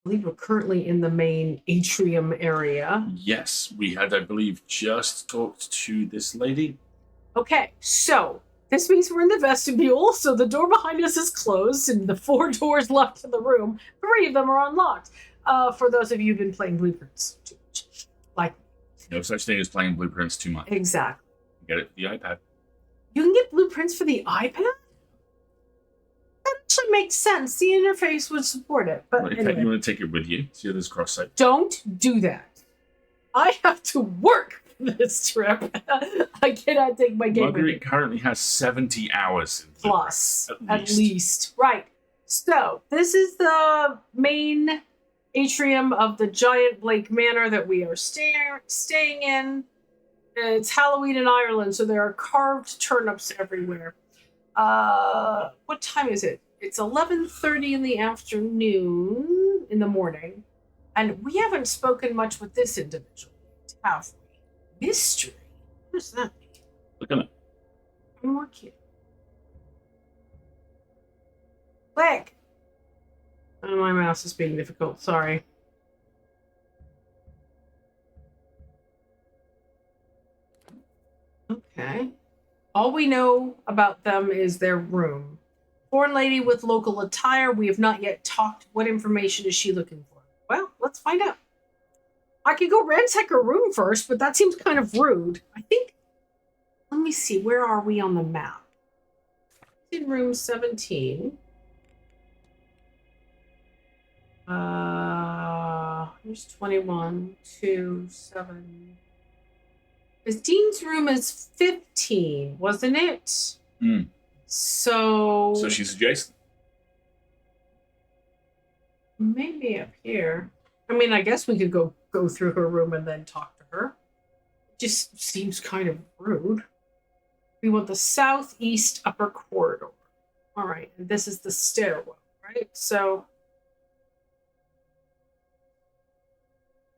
believe we're currently in the main atrium area. Yes, we had, I believe, just talked to this lady. Okay, so this means we're in the vestibule, so the door behind us is closed, and the 4 doors left in the room, 3 of them are unlocked. For those of you who've been playing Blueprints too much. Like, no such thing as playing Blueprints too much. Exactly. Get it for the iPad. You can get Blueprints for the iPad? That actually makes sense. The interface would support it. But well, in anyway. fact, you want to take it with you? See this cross site? Don't do that. I have to work this trip. I cannot take my game Marguerite currently has 70 hours plus at least. Right. So this is the main atrium of the giant Blake Manor that we are staying in. It's Halloween in Ireland, so there are carved turnips everywhere. What time is it? It's 11:30 in the afternoon, in the morning, and we haven't spoken much with this individual, have we? Mystery? What does that mean? Look at it. More cute. Click! Oh, my mouse is being difficult, sorry. Okay. All we know about them is their room. Foreign lady with local attire. We have not yet talked. What information is she looking for? Well, let's find out. I could go ransack her room first, but that seems kind of rude. I think... Let me see. Where are we on the map? In room 17. Here's 21, 2, 7. Miss Dean's room is 15, wasn't it? Mm. So she's adjacent. Maybe up here. I mean, I guess we could go through her room and then talk to her. Just seems kind of rude. We want the southeast upper corridor. All right, and this is the stairwell, right? So,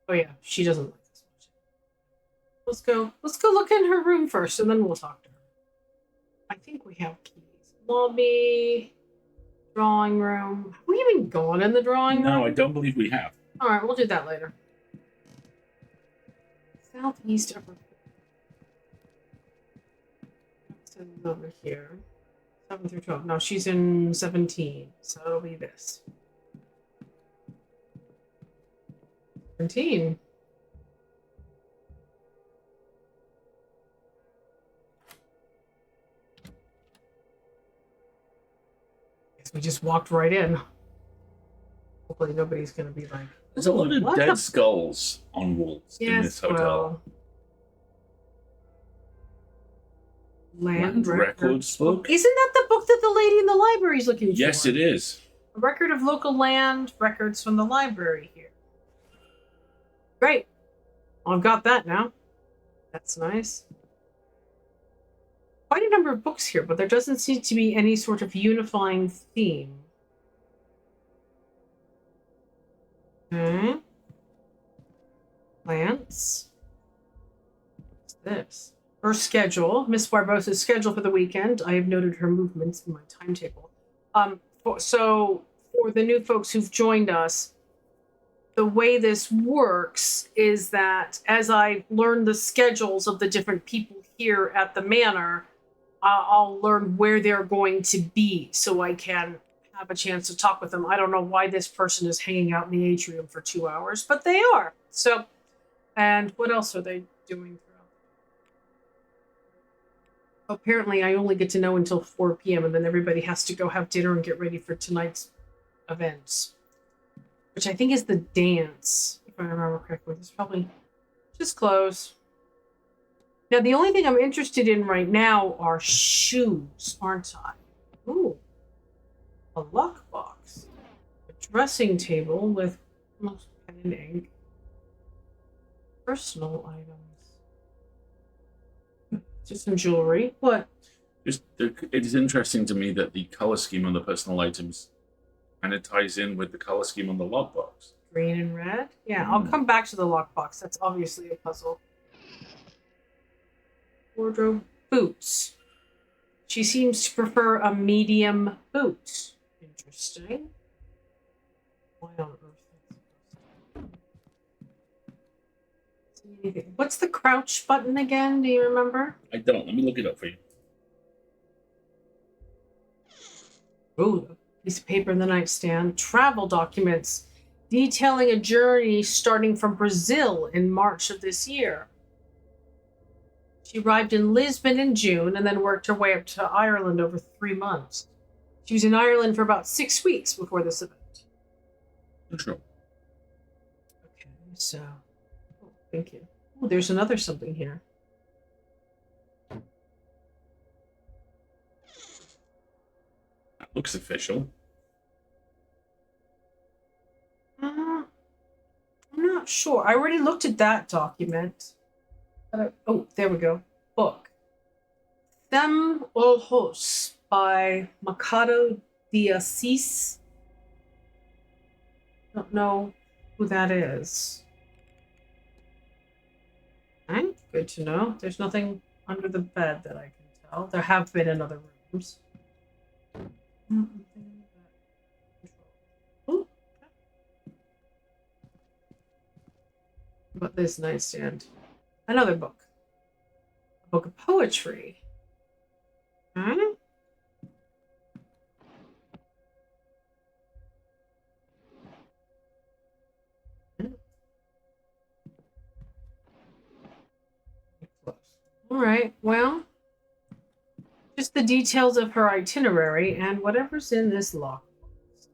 oh yeah, she doesn't like this much. Let's go look in her room first, and then we'll talk to her. I think we have keys. Lobby, drawing room. Have we even gone in the drawing room? No, I don't believe we have. All right, we'll do that later. Southeast upper. Over here. 7 through 12. No, she's in 17, so it'll be this. 17. Guess we just walked right in. Hopefully nobody's gonna be like, there's a lot of dead skulls on walls in this hotel. Well, Land records book. Isn't that the book that the lady in the library is looking for? Yes, it is. A record of local land records from the library here. Great. Well, I've got that now. That's nice. Quite a number of books here, but there doesn't seem to be any sort of unifying theme. Okay. Plants. What's this? Her schedule, Miss Barbosa's schedule for the weekend. I have noted her movements in my timetable. So for the new folks who've joined us, the way this works is that as I learn the schedules of the different people here at the manor, I'll learn where they're going to be so I can have a chance to talk with them. I don't know why this person is hanging out in the atrium for 2 hours, but they are. So, and what else are they doing? Apparently, I only get to know until 4 p.m. and then everybody has to go have dinner and get ready for tonight's events, which I think is the dance, if I remember correctly. It's probably just close. Now, the only thing I'm interested in right now are shoes, aren't I? Ooh, a lockbox, a dressing table with almost pen and ink, personal items. Just some jewelry. What? It is interesting to me that the color scheme on the personal items kind of ties in with the color scheme on the lockbox. Green and red? Yeah, I'll come back to the lockbox. That's obviously a puzzle. Wardrobe. Boots. She seems to prefer a medium boot. Interesting. Why on earth? anything. What's the crouch button again? Do you remember? I don't. Let me look it up for you. Oh, piece of paper in the nightstand. Travel documents detailing a journey starting from Brazil in March of this year. She arrived in Lisbon in June and then worked her way up to Ireland over 3 months. She was in Ireland for about 6 weeks before this event. Sure. Okay, so, oh, thank you. Oh, there's another something here. That looks official. I'm not sure. I already looked at that document. Oh, there we go. Book. Them Ojos by Machado de Assis. Don't know who that is. Okay, good to know. There's nothing under the bed that I can tell. There have been in other rooms. Ooh. About this nightstand. Another book. A book of poetry. Hmm? All right, well, just the details of her itinerary and whatever's in this lockbox,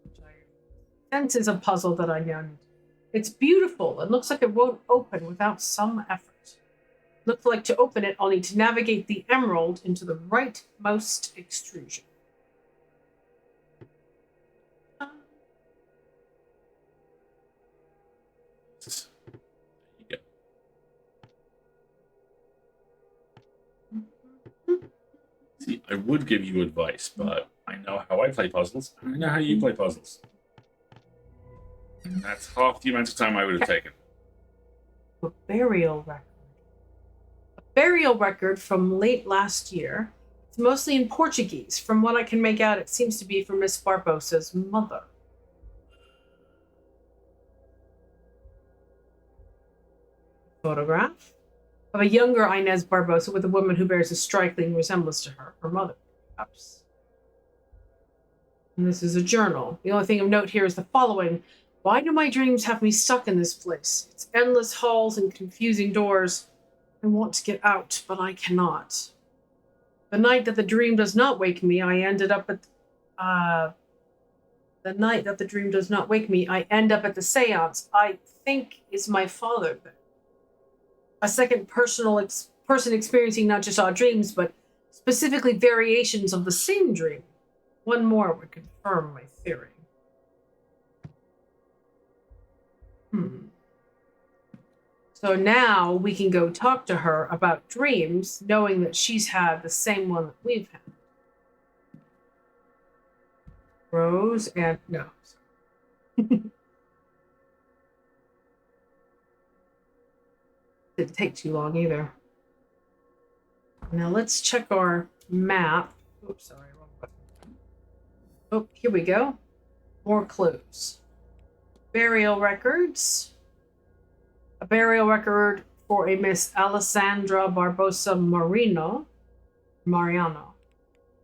which I sense is a puzzle that I know. It's beautiful. It looks like it won't open without some effort. Looks like to open it, I'll need to navigate the emerald into the rightmost extrusion. There you go. See, I would give you advice, but I know how I play puzzles, and I know how you play puzzles. And that's half the amount of time I would have taken. A burial record. A burial record from late last year. It's mostly in Portuguese. From what I can make out, it seems to be for Miss Barbosa's mother. Photograph of a younger Inez Barbosa with a woman who bears a striking resemblance to her mother, perhaps. And this is a journal. The only thing of note here is the following. Why do my dreams have me stuck in this place? It's endless halls and confusing doors. I want to get out, but I cannot. The night that the dream does not wake me, I ended up at the night that the dream does not wake me, I end up at the séance. I think is my father there. A second person experiencing not just odd dreams, but specifically variations of the same dream. One more would confirm my theory. So now we can go talk to her about dreams, knowing that she's had the same one that we've had. Rose and no. Didn't take too long either. Now let's check our map. Oops, sorry, wrong button. Oh, here we go. More clues. Burial records. A burial record for a Miss Alessandra Barbosa Mariano.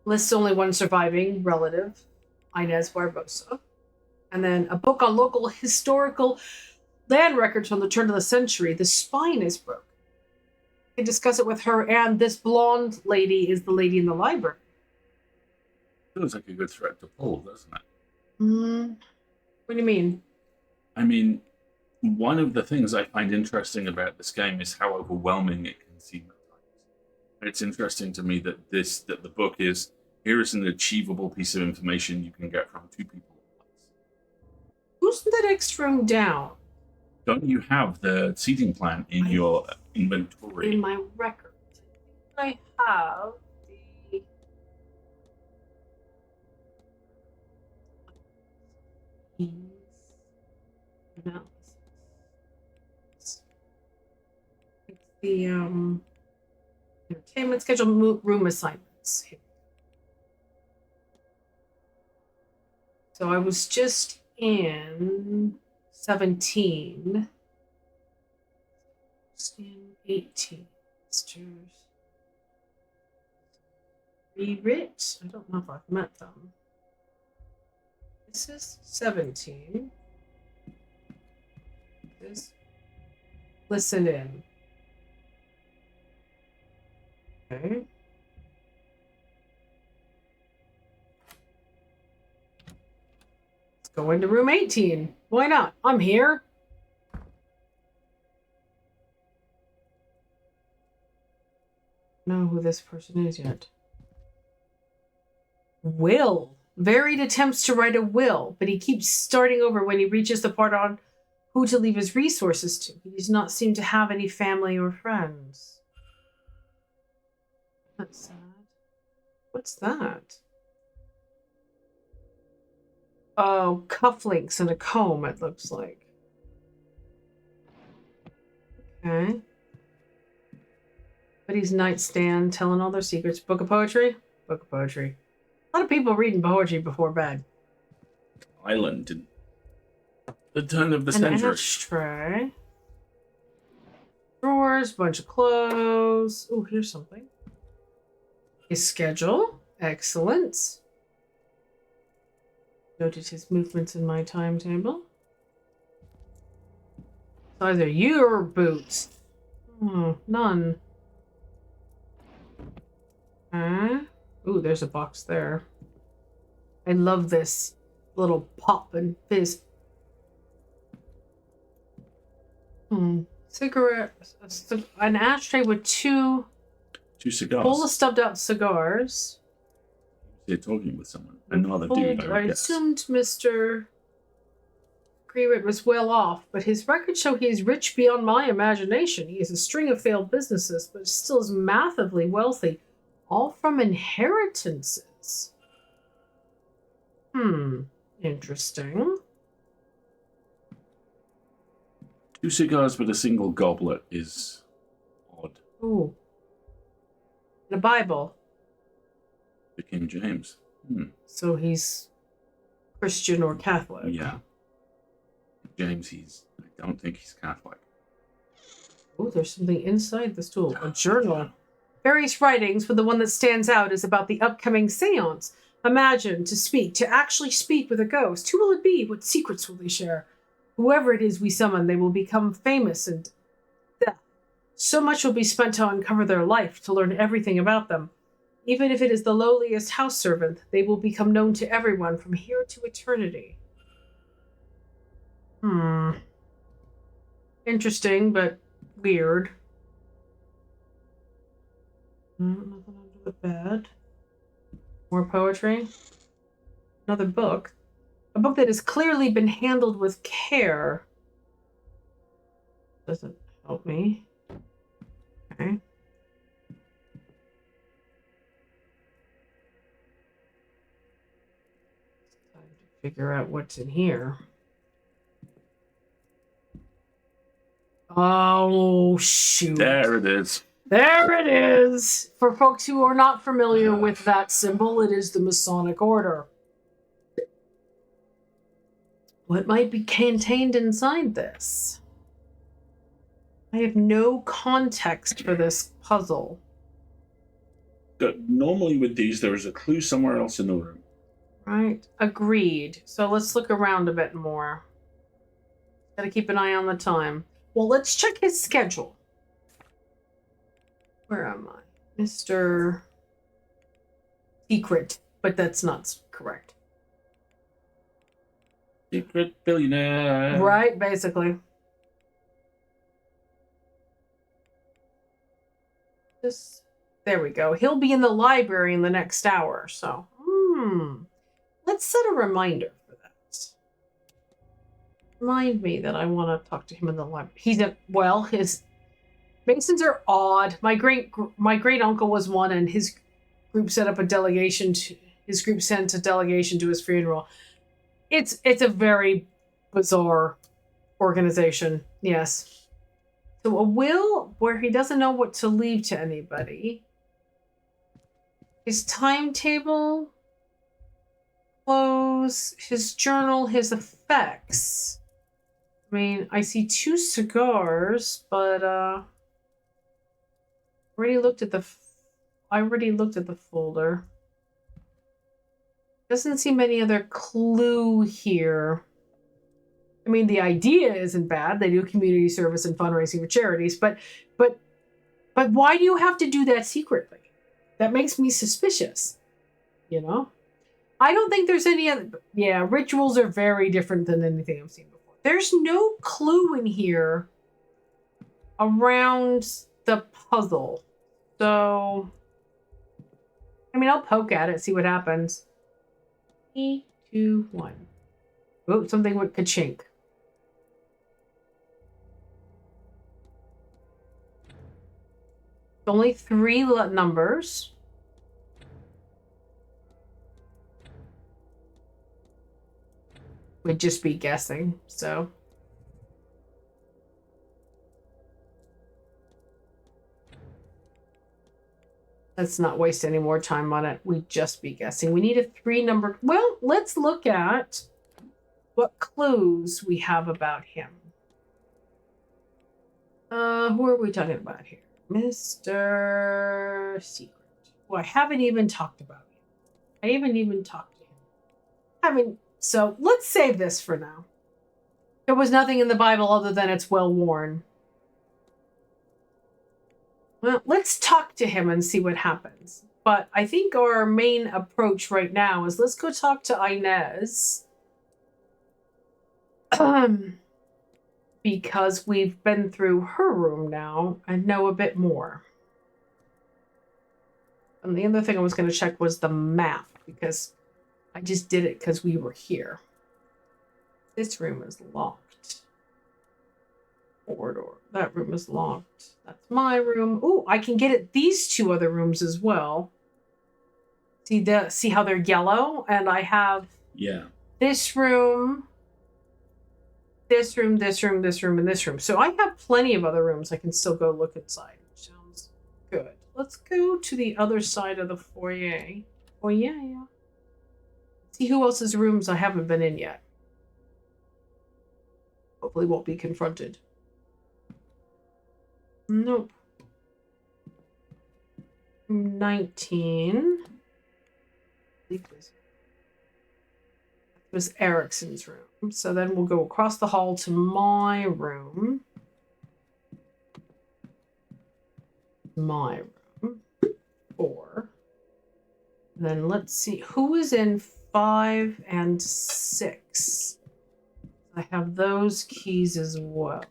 Lists only one surviving relative, Inez Barbosa. And then a book on local historical land records from the turn of the century. The spine is broken. We can discuss it with her, and this blonde lady is the lady in the library. Feels like a good threat to pull, doesn't it? What do you mean? I mean, one of the things I find interesting about this game is how overwhelming it can seem at times. It's interesting to me that the book is here is an achievable piece of information you can get from two people at once. Who's the next room down? Don't you have the seating plan in your inventory? In my record. I have the analysis. It's the entertainment schedule room assignments. So I was just in 17. 16, 18. Sisters. Rewrit? I don't know if I've met them. This is 17. This. Listen in. Okay. Let's go into room 18. Why not? I'm here. Know who this person is yet. Will. Varied attempts to write a will, but he keeps starting over when he reaches the part on who to leave his resources to. He does not seem to have any family or friends. That's sad. What's that? Oh, cufflinks and a comb, it looks like. Okay. Buddy's nightstand, telling all their secrets. Book of poetry? Book of poetry. A lot of people reading poetry before bed. Island in the turn of the An century. ashtray. Drawers, bunch of clothes. Oh, here's something. His schedule. Excellent. Noted his movements in my timetable. Size are your boots? None. Ooh, there's a box there. I love this little pop and fizz. Cigarette. An ashtray with two cigars. full of stubbed out cigars. They're talking with someone. Another dude, I guess. assumed Mr. Greenwood was well off, but his records show he is rich beyond my imagination. He has a string of failed businesses, but still is massively wealthy, all from inheritances. Interesting. 2 cigars with a single goblet is odd. Ooh. And a Bible. The King James. So he's Christian or Catholic. Yeah. James, I don't think he's Catholic. Oh, there's something inside this tool. A journal. Various writings, but the one that stands out is about the upcoming séance. Imagine, to actually speak with a ghost. Who will it be? What secrets will they share? Whoever it is we summon, they will become famous and death. So much will be spent to uncover their life, to learn everything about them. Even if it is the lowliest house servant, they will become known to everyone from here to eternity. Interesting, but weird. Nothing under the bed. More poetry. Another book. A book that has clearly been handled with care. Doesn't help me. Okay. Time to figure out what's in here. Oh, shoot. There it is. There it is! For folks who are not familiar with that symbol, it is the Masonic Order. What might be contained inside this? I have no context for this puzzle. Normally with these, there is a clue somewhere else in the room. Right? Agreed. So let's look around a bit more. Gotta keep an eye on the time. Well, let's check his schedule. Where am I? Mr. Secret, but that's not correct. Secret billionaire. Right, basically. There we go. He'll be in the library in the next hour, so. Let's set a reminder for that. Remind me that I want to talk to him in the library. His Masons are odd. My great uncle was one, and his group set up a delegation. His group sent a delegation to his funeral. It's a very bizarre organization. Yes. So a will where he doesn't know what to leave to anybody. His timetable, clothes, his journal, his effects. I mean, I see 2 cigars, but I already looked at the folder. Doesn't seem any other clue here. I mean, the idea isn't bad. They do community service and fundraising for charities, but why do you have to do that secretly? That makes me suspicious. You know? I don't think there's any other... Yeah, rituals are very different than anything I've seen before. There's no clue in here around the puzzle. So, I mean, I'll poke at it, see what happens. 3, 2, 1. Oh, something with ka-chink. Only 3 numbers. We'd just be guessing, so. Let's not waste any more time on it. We'd just be guessing. We need a 3-number. Well, let's look at what clues we have about him. Who are we talking about here? Mr. Secret. Well, I haven't even talked about him. I haven't even talked to him. So let's save this for now. There was nothing in the Bible other than it's well worn. Well, let's talk to him and see what happens. But I think our main approach right now is let's go talk to Inez. Because we've been through her room now and know a bit more. And the other thing I was going to check was the map, because I just did it because we were here. This room is locked. Corridor. That room is locked. That's my room. Oh, I can get at these 2 other rooms as well. See how they're yellow? And I have this room, this room, this room, this room, and this room. So I have plenty of other rooms I can still go look inside. Sounds good. Let's go to the other side of the foyer. Yeah. See who else's rooms I haven't been in yet. Hopefully won't be confronted. Nope. 19. It was Erickson's room. So then we'll go across the hall to my room. 4. Then let's see who is in 5 and 6. I have those keys as well.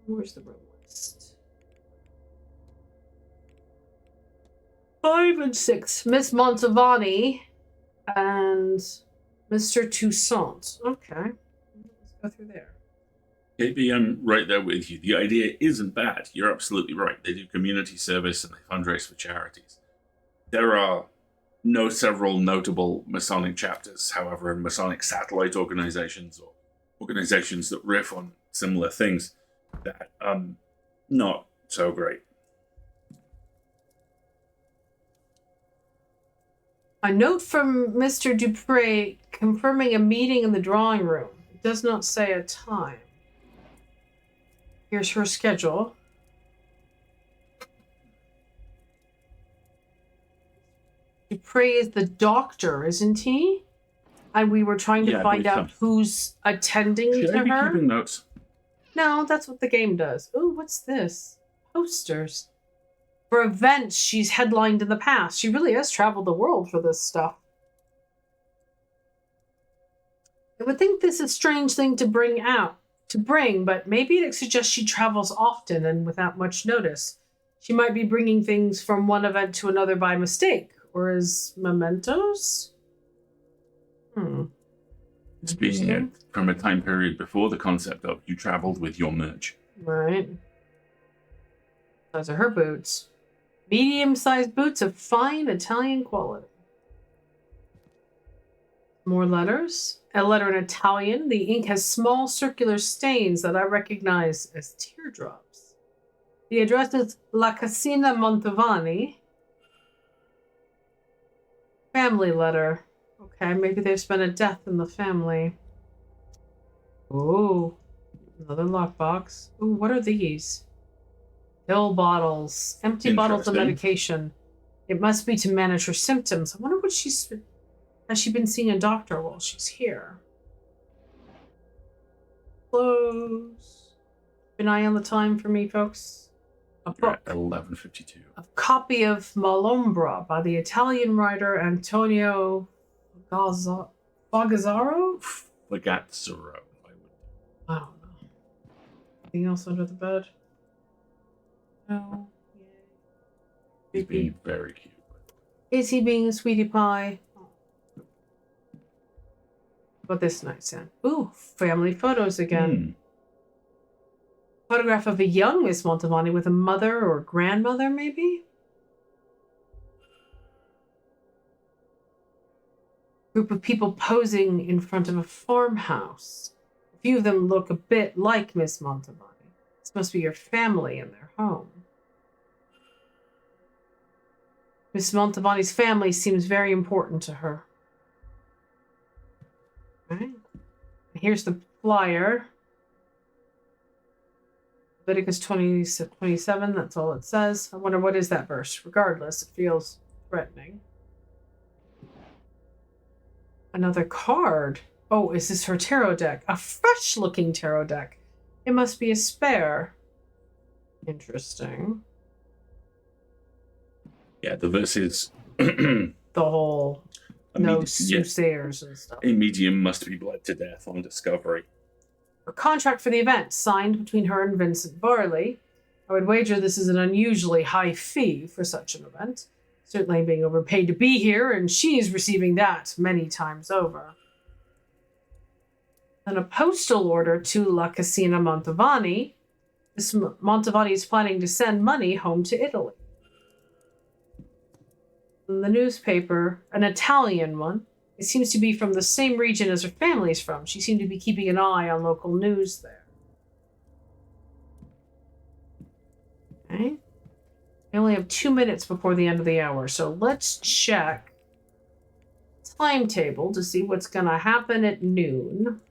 Where's the room list? 5 and 6. Miss Montavani and Mr. Toussaint. Okay. Let's go through there. Maybe I'm right there with you. The idea isn't bad. You're absolutely right. They do community service and they fundraise for charities. There are several notable Masonic chapters, however, in Masonic satellite organizations or organizations that riff on similar things that not so great. A note from Mr. Dupre confirming a meeting in the drawing room. It does not say a time. Here's her schedule. Dupre is the doctor, isn't he? And we were trying to find out who's attending Should to I be her. keeping notes? No, that's what the game does. Ooh, what's this? Posters. For events she's headlined in the past. She really has traveled the world for this stuff. I would think this is a strange thing to bring, but maybe it suggests she travels often and without much notice. She might be bringing things from one event to another by mistake, or as mementos? It's being from a time period before the concept of you traveled with your merch. Right. Those are her boots. Medium-sized boots of fine Italian quality. More letters. A letter in Italian. The ink has small circular stains that I recognize as teardrops. The address is La Casina Montavani. family letter. Okay, maybe there's been a death in the family. Ooh, another lockbox. Ooh, what are these? Pill bottles. Empty bottles of Interesting. medication. It must be to manage her symptoms. I wonder what has she been seeing a doctor while she's here? Close. Keep an eye on the time for me, folks. A book. 11:52. A copy of Malombra by the Italian writer Antonio Fagazzaro? Fagazzaro. I don't know. Anything else under the bed? No. He's being very cute. Is he being a sweetie pie? What this nightstand? Ooh, family photos again. Photograph of a young Miss Montalbani with a mother or grandmother, maybe? Group of people posing in front of a farmhouse. A few of them look a bit like Miss Montalbani. This must be your family in their home. Miss Montalbani's family seems very important to her. Right. Here's the flyer. Leviticus 27, that's all it says. I wonder what is that verse. Regardless, it feels threatening. Another card. Oh, is this her tarot deck? A fresh-looking tarot deck. It must be a spare. Interesting. Yeah, the verse is the whole soothsayers and stuff. A medium must be bled to death on discovery. A contract for the event signed between her and Vincent Varley. I would wager this is an unusually high fee for such an event. Certainly being overpaid to be here, and she's receiving that many times over. Then a postal order to La Casina Mantovani. Miss Mantovani is planning to send money home to Italy. In the newspaper, an Italian one. It seems to be from the same region as her family's from. She seemed to be keeping an eye on local news there. Okay. I only have 2 minutes before the end of the hour, so let's check timetable to see what's going to happen at noon.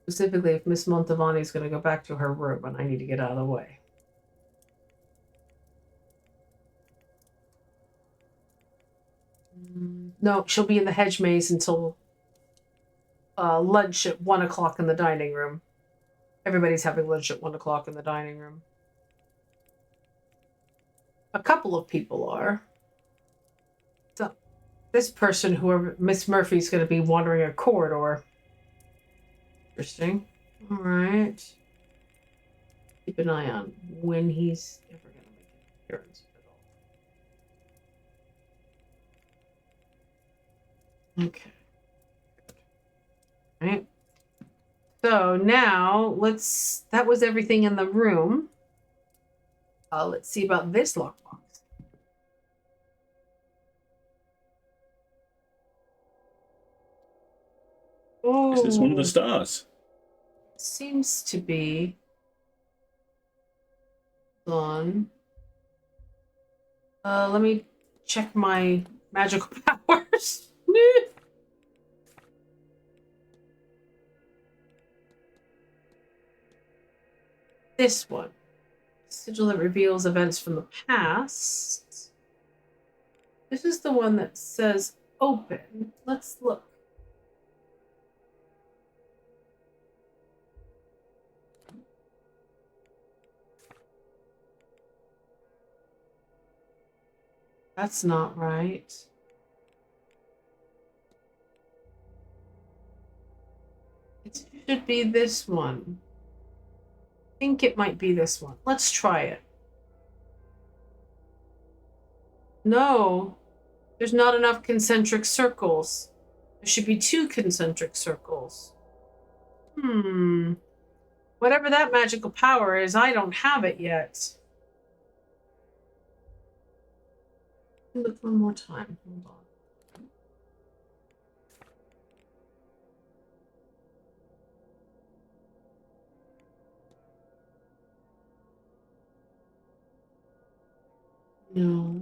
Specifically, if Miss Montalbani is going to go back to her room and I need to get out of the way. No, she'll be in the hedge maze until lunch at 1 o'clock in the dining room. Everybody's having lunch at 1 o'clock in the dining room. A couple of people are. So, this person, whoever, Miss Murphy's going to be wandering a corridor. Interesting. All right. Keep an eye on when he's ever going to make an appearance at all. Okay. All right. So now that was everything in the room. Let's see about this lockbox. Oh, is this one of the stars? Seems to be on. Let me check my magical powers. This one. Sigil that reveals events from the past. This is the one that says open. Let's look. That's not right. It should be this one. I think it might be this one. Let's try it. No, there's not enough concentric circles. There should be 2 concentric circles. Whatever that magical power is, I don't have it yet. Look one more time. Hold on. No.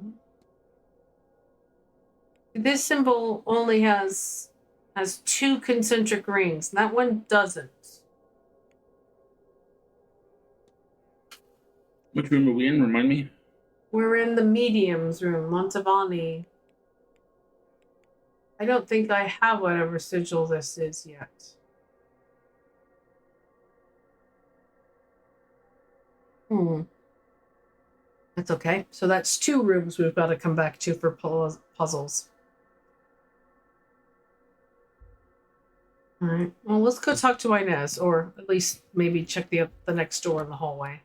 this symbol only has 2 concentric rings, and that one doesn't. Which room are we in? Remind me. We're in the mediums room, Montavani. I don't think I have whatever sigil this is yet. That's okay. So that's 2 rooms we've got to come back to for puzzles. All right. Well, let's go talk to Inez, or at least maybe check the next door in the hallway.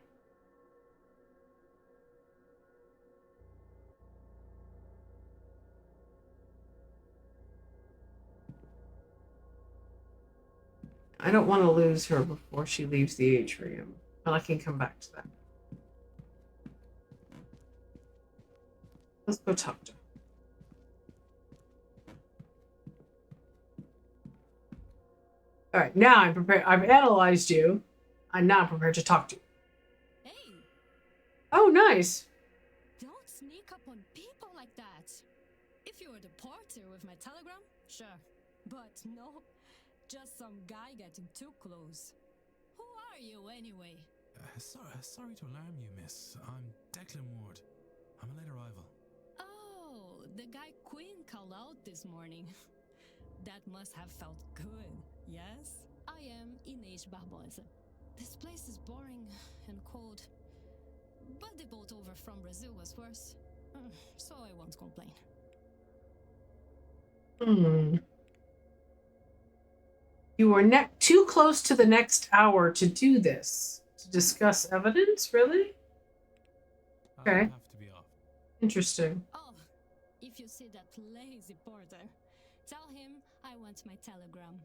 I don't want to lose her before she leaves the atrium, but I can come back to that. Let's go talk to her. All right, now I'm prepared. I've analyzed you. I'm now prepared to talk to you. Hey! Oh, nice. Don't sneak up on people like that. If you were the porter with my telegram, sure. But no, just some guy getting too close. Who are you anyway? Sorry to alarm you, miss. I'm Declan Ward. I'm a late arrival. Oh, the guy Queen called out this morning. That must have felt good, yes? I am Inês Barbosa. This place is boring and cold. But the boat over from Brazil was worse. So I won't complain. You were too close to the next hour to do this. To discuss evidence? Really? Okay. I'll have to be off. Interesting. Oh, if you see that lazy porter, tell him I want my telegram.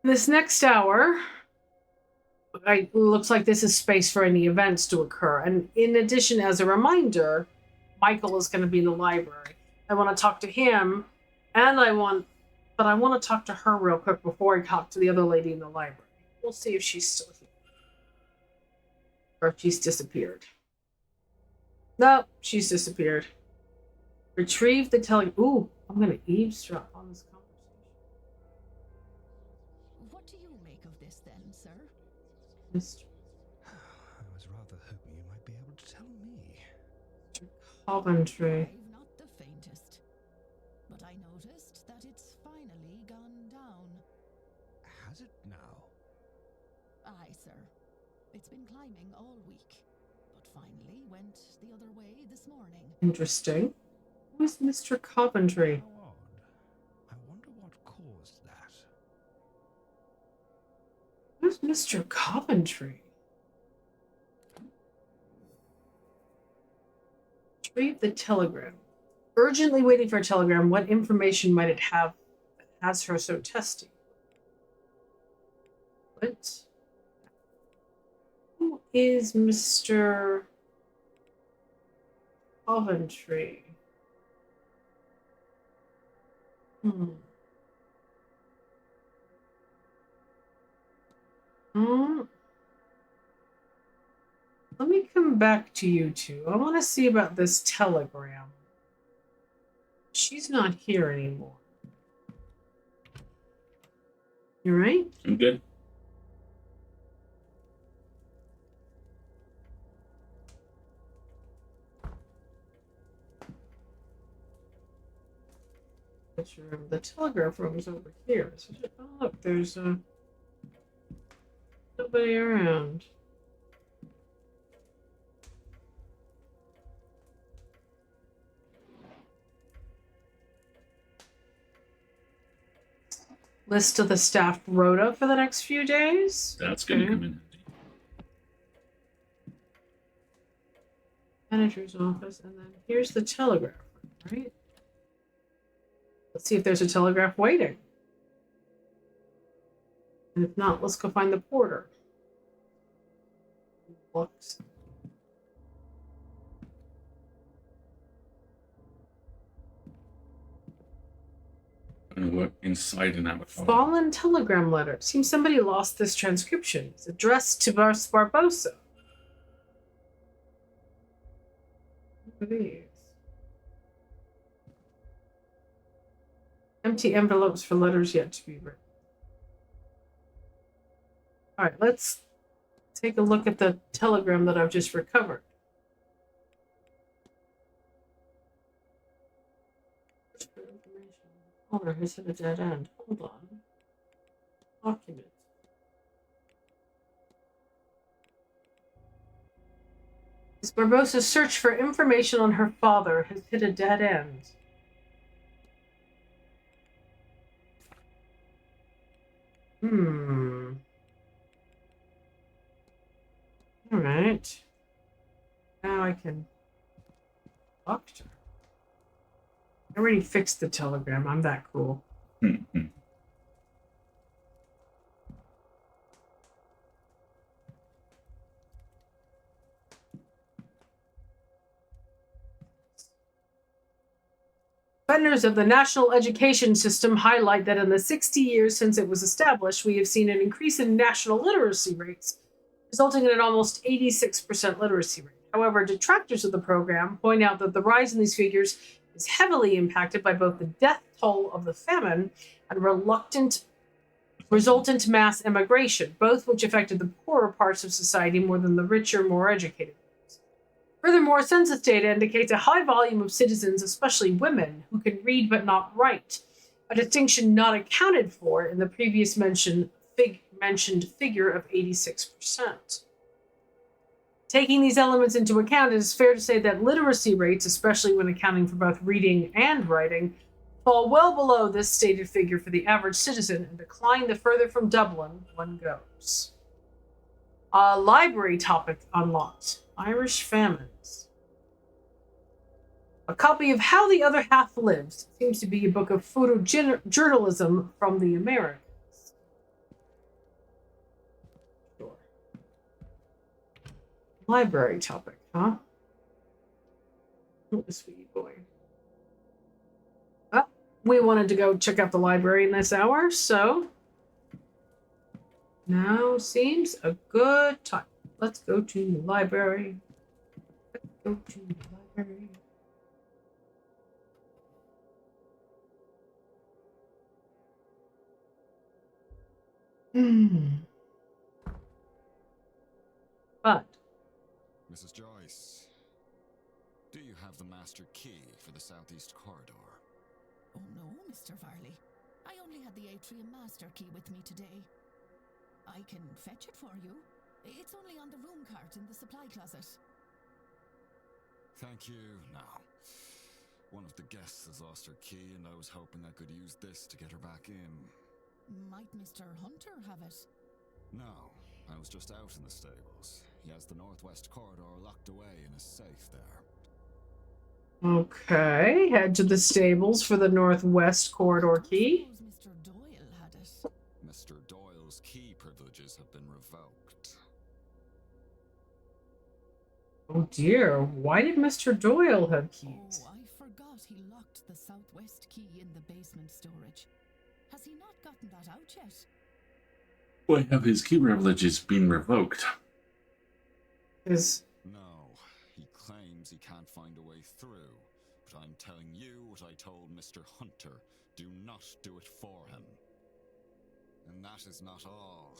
This next hour, looks like this is space for any events to occur. And in addition, as a reminder, Michael is going to be in the library. I want to talk to him, and I want to talk to her real quick before I talk to the other lady in the library. We'll see if she's still here. Or if she's disappeared. Nope, she's disappeared. Retrieve the Ooh, I'm going to eavesdrop on this conversation. What do you make of this then, sir? Mr. I was rather hoping you might be able to tell me. Coventry. I've not the faintest. But I noticed that it's finally gone down. Has it now? Aye, sir. It's been climbing all week, but finally went the other way this morning. Interesting. Who's Mr. Coventry? How odd. I wonder what caused that. Who's Mr. Coventry? Retrieve the telegram. Urgently waiting for a telegram. What information might it have that has her so testy? What? Who is Mr. Coventry? Let me come back to you two. I want to see about this telegram. She's not here anymore. You right? I'm good. Room. The telegraph room is over here. So, oh, look, there's nobody around. List of the staff rota for the next few days. That's going to come in handy. Manager's office, and then here's the telegraph room, right? Let's see if there's a telegraph waiting. And if not, let's go find the porter. Looks. look inside an avatar. Fallen telegram letter. Seems somebody lost this transcription. It's addressed to Barbosa. What are these? Empty envelopes for letters yet to be written. All right, let's take a look at the telegram that I've just recovered. Owner has hit a dead end. Hold on. Document. Miss Barbosa's search for information on her father has hit a dead end. All right. Now I can talk to her. I already fixed the telegram. I'm that cool. Defenders of the national education system highlight that in the 60 years since it was established, we have seen an increase in national literacy rates, resulting in an almost 86% literacy rate. However, detractors of the program point out that the rise in these figures is heavily impacted by both the death toll of the famine and resultant mass immigration, both which affected the poorer parts of society more than the richer, more educated. Furthermore, census data indicates a high volume of citizens, especially women, who can read but not write, a distinction not accounted for in the previous mentioned figure of 86%. Taking these elements into account, it is fair to say that literacy rates, especially when accounting for both reading and writing, fall well below this stated figure for the average citizen and decline the further from Dublin one goes. Library topic unlocked. Irish famines. A copy of How the Other Half Lives seems to be a book of photojournalism from the Americas. Sure. Library topic, huh? Oh, sweetie boy. Well, we wanted to go check out the library in this hour, so now seems a good time. Let's go to the library. Let's go to the library. But Mrs. Joyce, do you have the master key for the southeast corridor? Oh no, Mr. Varley. I only had the atrium master key with me today. I can fetch it for you. It's only on the room cart in the supply closet. Thank you. Now, one of the guests has lost her key, and I was hoping I could use this to get her back in. Might Mr. Hunter have it? No, I was just out in the stables. He has the northwest corridor locked away in his safe there. okay, head to the stables for the northwest corridor key. I suppose Mr. Doyle had it. Mr. Doyle's key privileges have been revoked. Oh dear, why did Mr. Doyle have keys? Oh, I forgot he locked the southwest key in the basement storage. Has he not gotten that out yet? Why have his key privileges been revoked? No, he claims he can't find a way through, but I'm telling you what I told Mr. Hunter. Do not do it for him. And that is not all.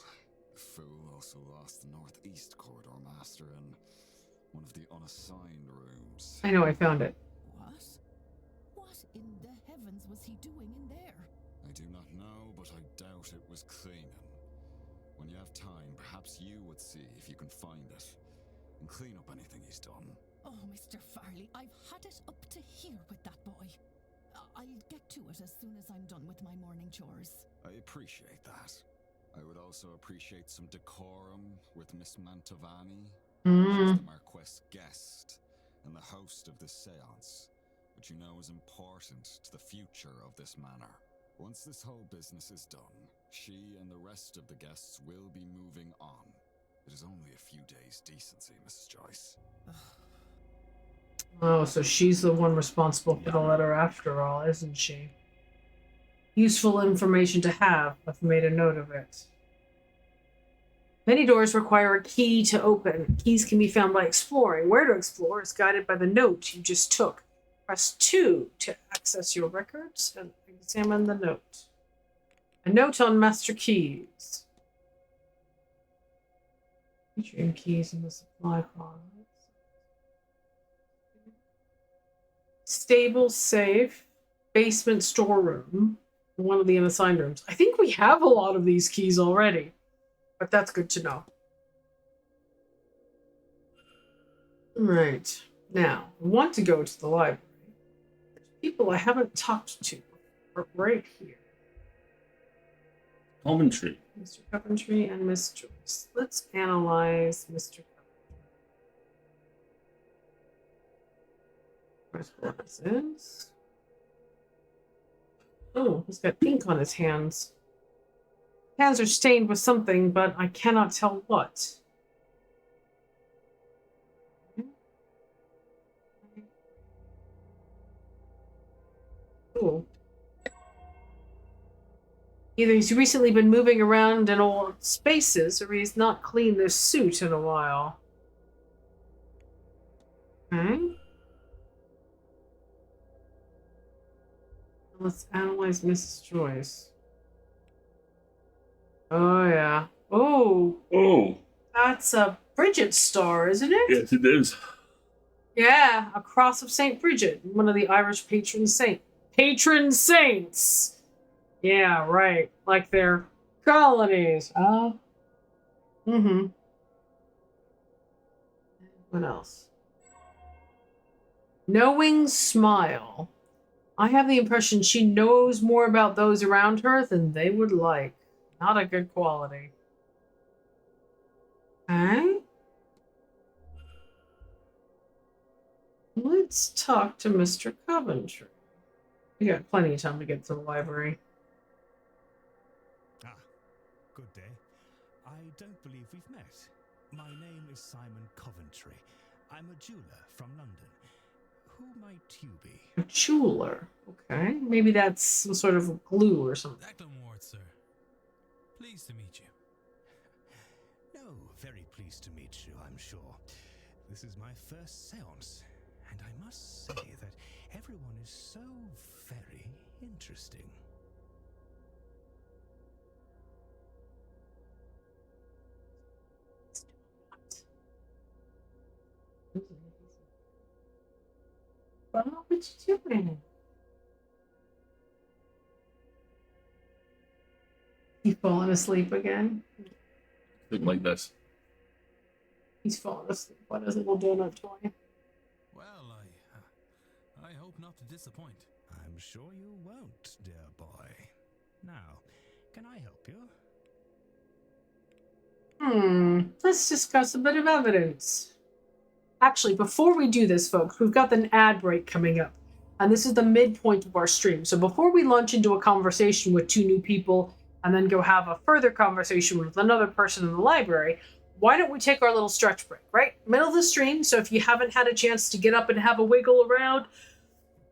The fool also lost the northeast corridor master in one of the unassigned rooms. I know, I found it. What? What in the heavens was he doing in there? I do not know, but I doubt it was cleaning. When you have time, perhaps you would see if you can find it and clean up anything he's done. Oh, Mr. Farley, I've had it up to here with that boy. I'll get to it as soon as I'm done with my morning chores. I appreciate that. I would also appreciate some decorum with Miss Mantovani. She's the Marquess guest and the host of this séance, which you know is important to the future of this manor. Once this whole business is done, she and the rest of the guests will be moving on. It is only a few days' decency, Mrs. Joyce. Oh, so she's the one responsible for the letter after all, isn't she? Useful information to have. I've made a note of it. Many doors require a key to open. Keys can be found by exploring. Where to explore is guided by the note you just took. Press 2 to access your records and examine the note. A note on master keys. Featuring keys in the supply closet. Stable safe. Basement storeroom. One of the unassigned rooms. I think we have a lot of these keys already. But that's good to know. Right. Now, I want to go to the library. There's people I haven't talked to right here. Commentary. Mr. Coventry and Miss Joyce. Let's analyze Mr. Coventry. Where's glasses? Oh, he's got ink on his hands. Hands are stained with something, but I cannot tell what. Cool. Either he's recently been moving around in old spaces, or he's not cleaned this suit in a while. Okay. Let's analyze Mrs. Joyce. Oh, yeah. Oh. Oh. That's a Bridget star, isn't it? Yes, it is. Yeah, a cross of St. Bridget, one of the Irish patron saints. Patron saints! Yeah, right. Like their colonies. Mm-hmm. What else? Knowing smile. I have the impression she knows more about those around her than they would like. Not a good quality. Okay. Let's talk to Mr. Coventry. We got plenty of time to get to the library. Ah, good day. I don't believe we've met. My name is Simon Coventry. I'm a jeweler from London. Who might you be? A jeweler. Okay. Maybe that's some sort of glue or something. Declan Ward, sir. Pleased to meet you. No, very pleased to meet you, I'm sure. This is my first séance, and I must say that everyone is so very interesting. Well, what you doing? He's falling asleep again. Think like this. He's falling asleep on his little donut toy. Well, I hope not to disappoint. I'm sure you won't, dear boy. Now, can I help you? Let's discuss a bit of evidence. Actually, before we do this, folks, we've got an ad break coming up. And this is the midpoint of our stream. So before we launch into a conversation with two new people and then go have a further conversation with another person in the library, why don't we take our little stretch break, right? Middle of the stream, so if you haven't had a chance to get up and have a wiggle around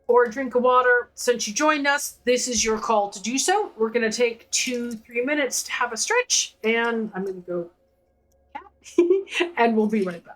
or a drink of water, since you joined us, this is your call to do so. We're going to take 2-3 minutes to have a stretch, and I'm going to go and we'll be right back.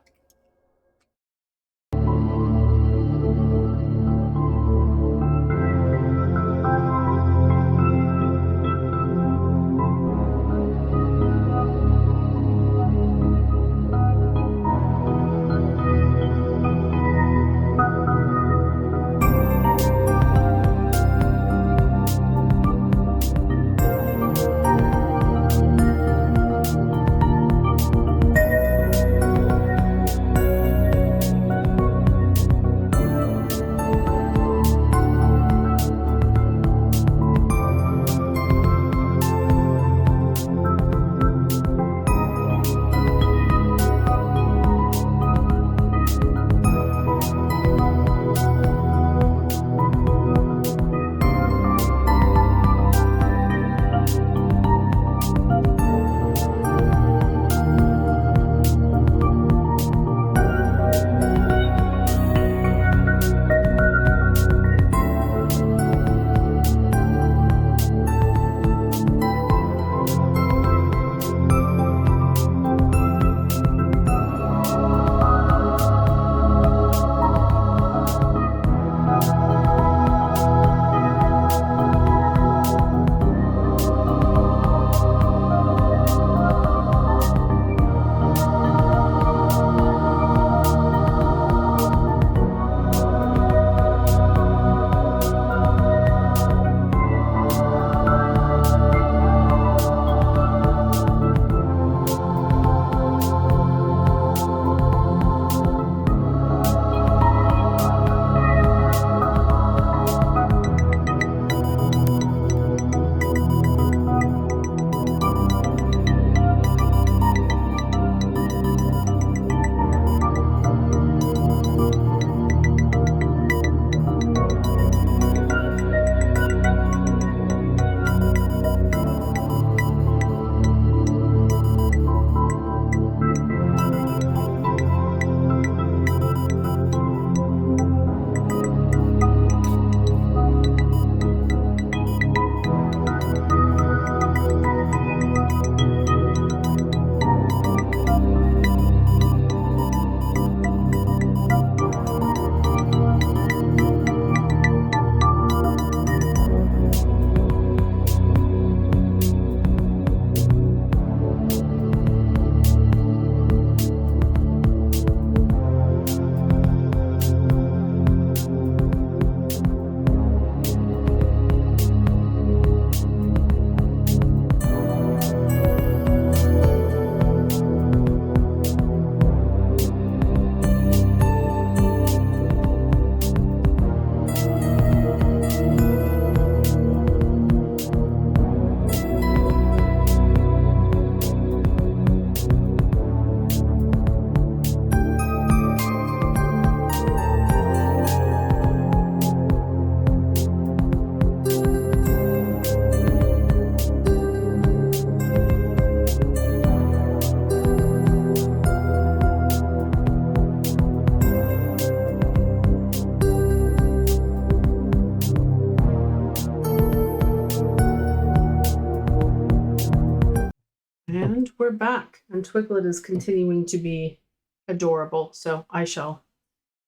And we're back. And Twiglet is continuing to be adorable, so I shall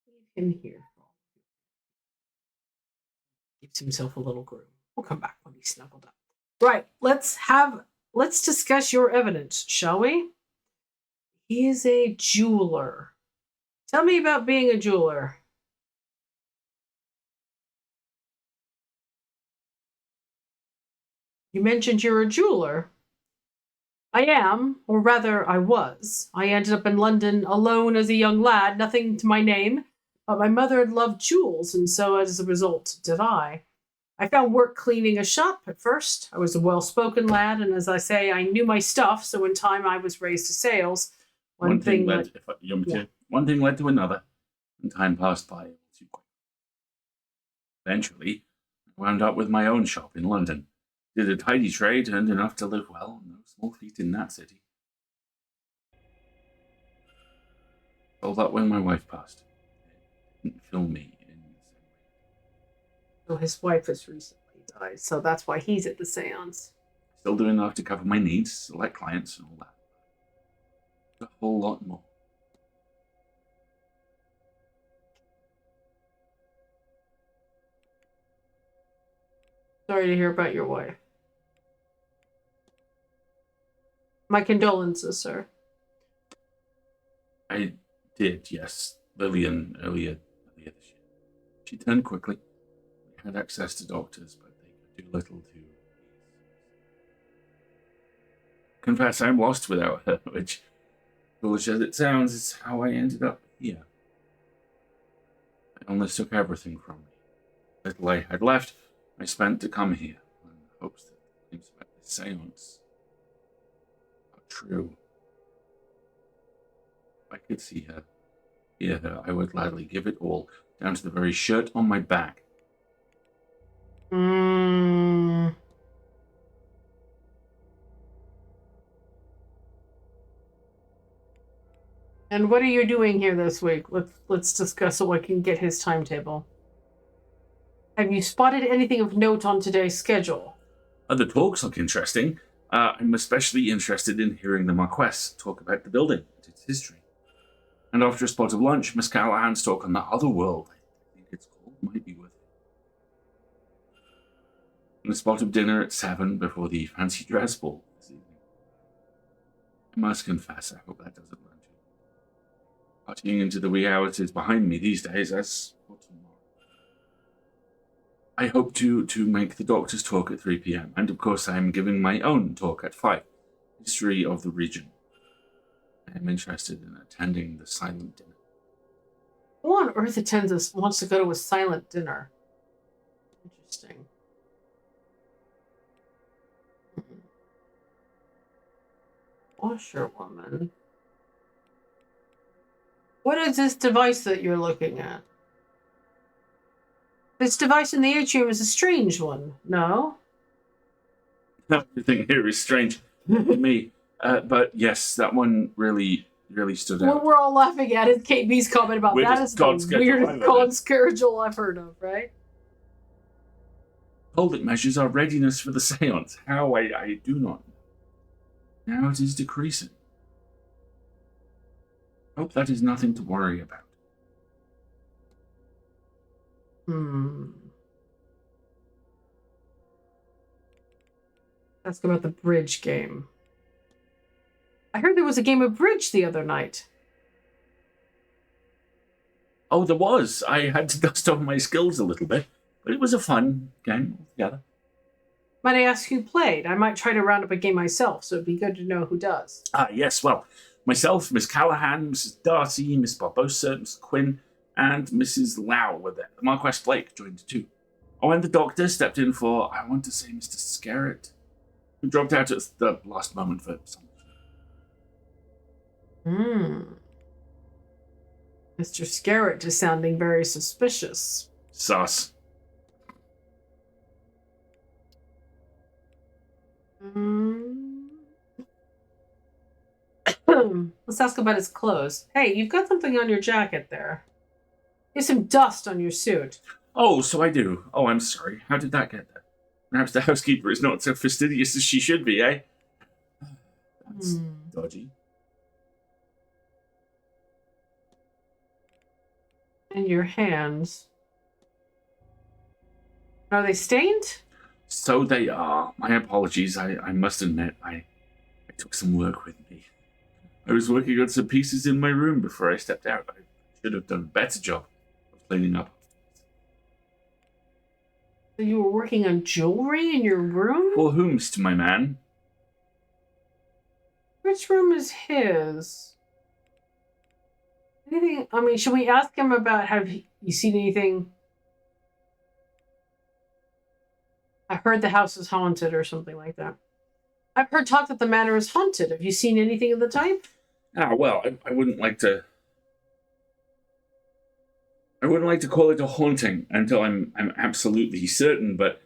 leave him here. Gives himself a little groove. We'll come back when he's snuggled up. Right, let's discuss your evidence, shall we? He is a jeweler. Tell me about being a jeweler. You mentioned you're a jeweler. I am, or rather I was. I ended up in London alone as a young lad, nothing to my name, but my mother had loved jewels, and so as a result did I. I found work cleaning a shop at first. I was a well-spoken lad, and as I say, I knew my stuff, so in time I was raised to sales. One thing led to another, and time passed by too quickly. Eventually, I wound up with my own shop in London. Did a tidy trade, earned enough to live well. No small feat in that city. All that when my wife passed. It didn't fill me in the same way. So his wife has recently died, so that's why he's at the seance. Still doing enough to cover my needs, select clients, and all that. A whole lot more. Sorry to hear about your wife. My condolences, sir. I did, yes. Lillian earlier this year. She turned quickly. We had access to doctors, but they could do little to ease. Confess I'm lost without her, which, foolish as it sounds, is how I ended up here. The illness took everything from me. Little I had left, I spent to come here, in hopes that things about this seance are true. If I could see her, hear her, I would gladly give it all, down to the very shirt on my back. And what are you doing here this week? Let's discuss so I can get his timetable. Have you spotted anything of note on today's schedule? The talks look interesting. I'm especially interested in hearing the Marquess talk about the building and its history. And after a spot of lunch, Miss Callahan's talk on the other world, I think it's called, might be worth it. And a spot of dinner at 7 before the fancy dress ball this evening. I must confess, I hope that doesn't run too long. Partying into the wee hours is behind me these days, as for tomorrow. I hope to make the doctor's talk at 3 p.m. And of course I am giving my own talk at 5. History of the region. I am interested in attending the silent dinner. Who on earth wants to go to a silent dinner? Interesting. Washerwoman. What is this device that you're looking at? This device in the atrium is a strange one, no? Everything here is strange to me. But yes, that one really stood out. What we're all laughing at is KB's comment about that is the weirdest con schedule I've heard of, right? Told it measures our readiness for the seance. How, I do not know. Now it is decreasing. Hope that is nothing to worry about. Ask about the bridge game. I heard there was a game of bridge the other night. Oh, there was. I had to dust off my skills a little bit, but it was a fun game altogether. Might I ask who played? I might try to round up a game myself, so it'd be good to know who does. Yes, well, myself, Miss Callahan, Mrs. Darcy, Miss Barbosa, Miss Quinn, and Mrs. Lau were there. Marquess Blake joined too. Oh, and the doctor stepped in for, I want to say, Mr. Scarrett, who dropped out at the last moment for some reason. Mr. Scarrett is sounding very suspicious. Sus. Let's ask about his clothes. Hey, you've got something on your jacket there. There's some dust on your suit. Oh, so I do. Oh, I'm sorry. How did that get there? Perhaps the housekeeper is not so fastidious as she should be, eh? That's dodgy. And your hands. Are they stained? So they are. My apologies. I must admit, I took some work with me. I was working on some pieces in my room before I stepped out. I should have done a better job of cleaning up. So you were working on jewelry in your room? For whomst, my man? Which room is his? Anything? I mean, should we ask him about, have you seen anything? I heard the house is haunted or something like that. I've heard talk that the manor is haunted. Have you seen anything of the type? Well, I wouldn't like to. I wouldn't like to call it a haunting until I'm absolutely certain. But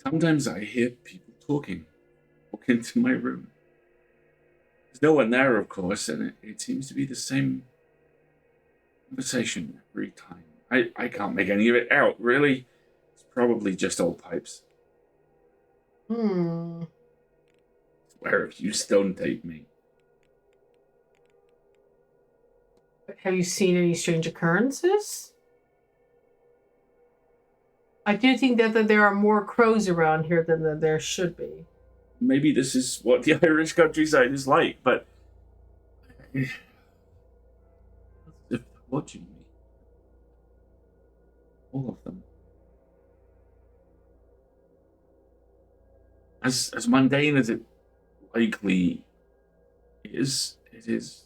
sometimes I hear people talking. Walk into my room. There's no one there, of course, and it seems to be the same conversation every time. I can't make any of it out, really. It's probably just old pipes. Swear if you stone tape me. Have you seen any strange occurrences? I do think that there are more crows around here than there should be. Maybe this is what the Irish countryside is like, but they're watching me. All of them. As mundane as it likely is, it is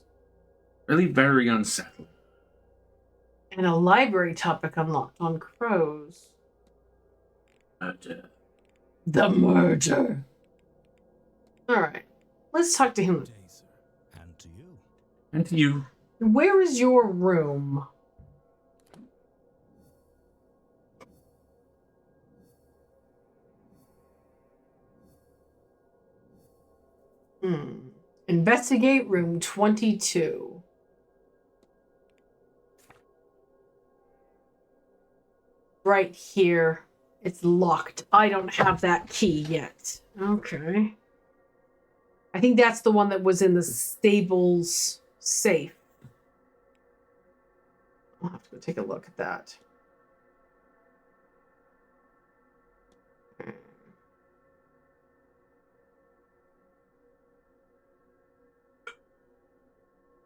really very unsettling. And a library topic unlocked on crows. Murder. The murder. Alright. Let's talk to him. Day, sir. And to you. And to you. Where is your room? Investigate room 22. Right here. It's locked. I don't have that key yet. Okay. I think that's the one that was in the stables safe. I'll have to go take a look at that.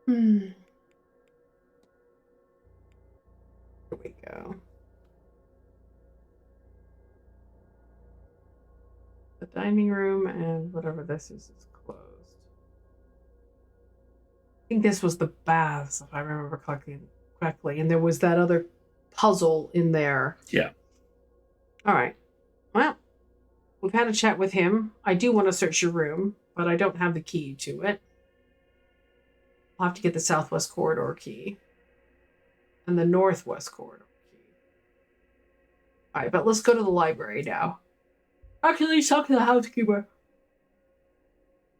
Here we go. The dining room and whatever this is closed. I think this was the baths, if I remember correctly. And there was that other puzzle in there. Yeah. All right. Well, we've had a chat with him. I do want to search your room, but I don't have the key to it. I'll have to get the southwest corridor key and the northwest corridor key. All right, but let's go to the library now. Actually, let's talk to the housekeeper.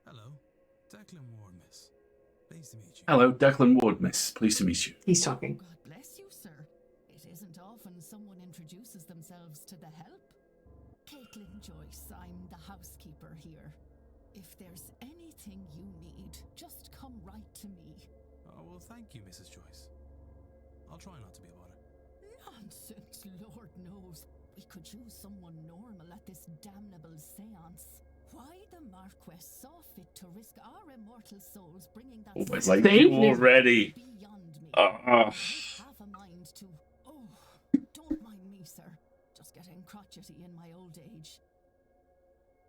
Hello, Declan Ward, miss. Pleased to meet you. Hello, Declan Ward, miss. Pleased to meet you. He's talking. God bless you, sir. It isn't often someone introduces themselves to the help. Caitlin Joyce, I'm the housekeeper here. If there's anything you need, just come right to me. Oh, well, thank you, Mrs. Joyce. I'll try not to be a bother. Nonsense, Lord knows. We could use someone normal at this damnable seance. Why the Marquess saw fit to risk our immortal souls bringing that Oh, I seance like you already. beyond me. Uh, Have a mind to... Oh, don't mind me, sir. Just getting crotchety in my old age.